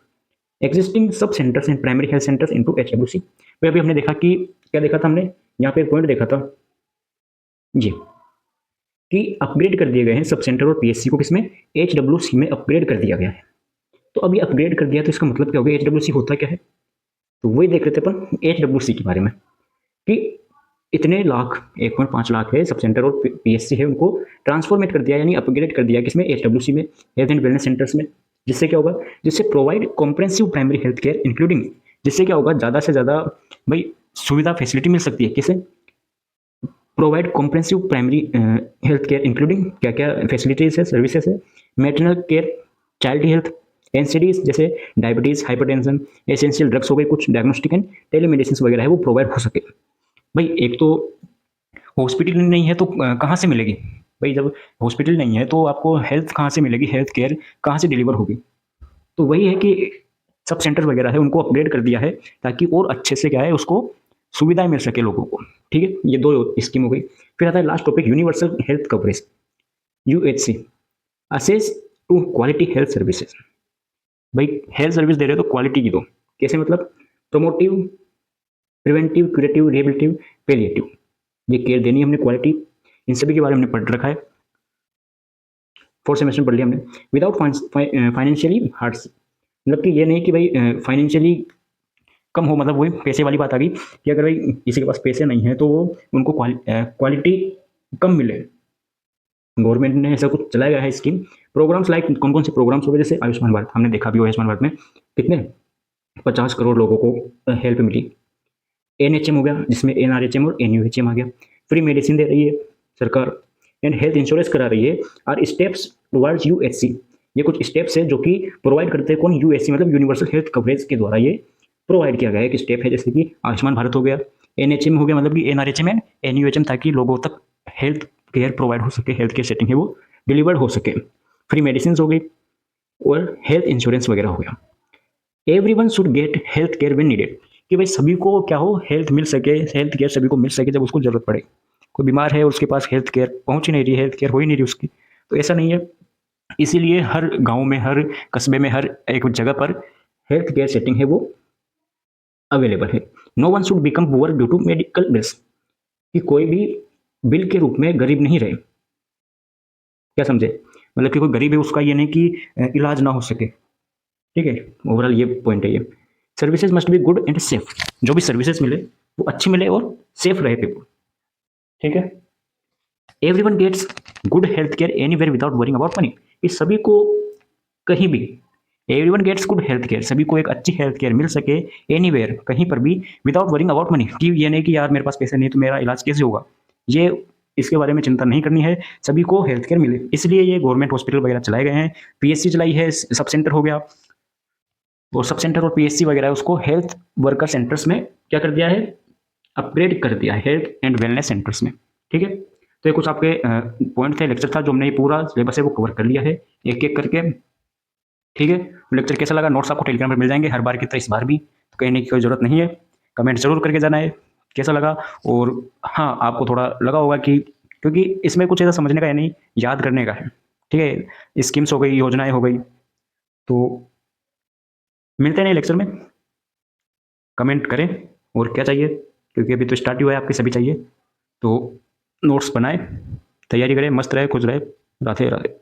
एग्जिस्टिंग सब centres and primary health centres into HWC. तो अभी हमने देखा कि क्या देखा था हमने यहाँ पे पॉइंट देखा था जी कि अपग्रेड कर दिए गए हैं सब सेंटर और पीएससी को, किसमें एचडब्ल्यूसी में अपग्रेड कर दिया गया है। तो अभी अपग्रेड कर दिया तो इसका मतलब क्या हो गया, एचडब्ल्यूसी होता क्या है, तो वही देख रहे थे अपन एचडब्ल्यूसी के बारे में कि इतने लाख 1.5 लाख है सब सेंटर और पीएससी है, उनको ट्रांसफॉर्मेट कर दिया यानी अपग्रेड कर दिया किसमें एचडब्ल्यूसी में, हेल्थ एंड वेलनेस सेंटर्स में। जिससे क्या होगा, जिससे provide comprehensive primary health care including, जिससे क्या होगा ज़्यादा से ज़्यादा भाई सुविधा फैसिलिटी मिल सकती है। किसे provide comprehensive primary health care including क्या क्या फैसिलिटीज है, सर्विसेज है, maternal care, child health, NCDs जैसे डायबिटीज, हाइपरटेंशन, एसेंशियल ड्रग्स हो गए, कुछ डायग्नोस्टिक एंड टेलीमेडिसिन वगैरह है वो प्रोवाइड हो सके। भाई एक तो हॉस्पिटल नहीं है तो कहाँ से मिलेगी, भाई जब हॉस्पिटल नहीं है तो आपको हेल्थ कहाँ से मिलेगी, हेल्थ केयर कहाँ से डिलीवर होगी। तो वही है कि सब सेंटर वगैरह है उनको अपग्रेड कर दिया है ताकि और अच्छे से क्या है उसको सुविधाएं मिल सके लोगों को, ठीक है। ये दो स्कीम हो गई। फिर आता है last topic universal health coverage, UHC, access to quality health services. भाई हेल्थ सर्विस दे रहे हो तो क्वालिटी की दो, कैसे मतलब promotive, preventive, curative, rehabilitative, palliative, ये केयर देनी है हमने, क्वालिटी, इन सभी के बारे में हमने पढ़ रखा है, 4 सेमेस्टर में पढ़ लिया हमने। विदाउट फाइनेंशियली हार्ड्स, मतलब कि ये नहीं कि भाई फाइनेंशियली कम हो, मतलब वही पैसे वाली बात आ गई कि अगर भाई किसी के पास पैसे नहीं है तो वो उनको क्वालिटी कम मिले। गवर्नमेंट ने ऐसा कुछ चलाया गया है स्कीम। प्रोग्राम्स लाइक कौन कौन से प्रोग्राम्स हो गए, जैसे आयुष्मान भारत हमने देखा भी हो, आयुष्मान भारत में कितने 50 करोड़ लोगों को हेल्प मिली। एनएचएम हो गया जिसमें एनआरएचएम और एनयूएचएम आ गया। फ्री मेडिसिन दे रही है सरकार एंड हेल्थ इंश्योरेंस करा रही है। आर स्टेप्स टुवर्ड्स यूएचसी, ये कुछ स्टेप्स है जो कि प्रोवाइड करते हैं कौन, यूएचसी मतलब यूनिवर्सल हेल्थ कवरेज के द्वारा ये प्रोवाइड किया गया है। एक स्टेप है जैसे कि आयुष्मान भारत हो गया, एनएचएम हो गया मतलब कि एनआरएचएम एंड एनयूएचएम, ताकि लोगों तक हेल्थ केयर प्रोवाइड हो सके, हेल्थ केयर सेटिंग है वो डिलीवर्ड हो सके। फ्री मेडिसिन हो गई और हेल्थ इंश्योरेंस वगैरह हो गया। Everyone should get health care when needed, कि भाई सभी को क्या हो हेल्थ मिल सके, हेल्थ केयर सभी को मिल सके जब उसको जरूरत पड़े। कोई बीमार है उसके पास हेल्थ केयर पहुंच ही नहीं रही, हेल्थ केयर हो ही नहीं रही उसकी, तो ऐसा नहीं है। इसीलिए हर गांव में, हर कस्बे में, हर एक जगह पर हेल्थ केयर सेटिंग है वो अवेलेबल है। No one should become poor due to medical bills, कि कोई भी बिल के रूप में गरीब नहीं रहे। क्या समझे, मतलब कि कोई गरीब है उसका ये नहीं कि इलाज ना हो सके, ठीक है। ओवरऑल ये पॉइंट है ये। Services must be good and safe, जो भी सर्विसेज मिले वो अच्छी मिले और सेफ रहे पीपल, ठीक है। Everyone gets good health care anywhere without worrying about money, कि सभी को कहीं भी everyone gets good health care, सभी को एक अच्छी हेल्थ केयर मिल सके एनीवेयर, कहीं पर भी, विदाउट वरिंग अबाउट मनी, कि ये नहीं कि यार मेरे पास पैसे नहीं तो मेरा इलाज कैसे होगा, ये इसके बारे में चिंता नहीं करनी है, सभी को हेल्थ केयर मिले, इसलिए ये गवर्नमेंट हॉस्पिटल वगैरह चलाए गए हैं। पीएचसी चलाई है, सब सेंटर हो गया, और सब सेंटर और पीएचसी वगैरह उसको हेल्थ वर्कर सेंटर्स में क्या कर दिया है, अपग्रेड कर दिया है, हेल्थ एंड वेलनेस सेंटर्स में। ठीक है, तो ये कुछ आपके पॉइंट थे, लेक्चर था जो हमने ये पूरा सिलेबस है वो कवर कर लिया है एक एक करके। ठीक है, लेक्चर कैसा लगा, नोट्स आपको टेलीग्राम पर मिल जाएंगे हर बार की तरह इस बार भी, तो कहने की कोई जरूरत नहीं है, कमेंट जरूर करके जाना है कैसा लगा। और हाँ, आपको थोड़ा लगा होगा कि क्योंकि इसमें कुछ ऐसा समझने का है नहीं, याद करने का है। ठीक है, स्कीम्स हो गई, योजनाएं हो गई, तो मिलते हैं लेक्चर में, कमेंट करें और क्या चाहिए, क्योंकि अभी तो स्टार्ट ही हुआ है, आपके सभी चाहिए, तो नोट्स बनाए, तैयारी करें, मस्त रहे, खुश रहे, राधे राधे।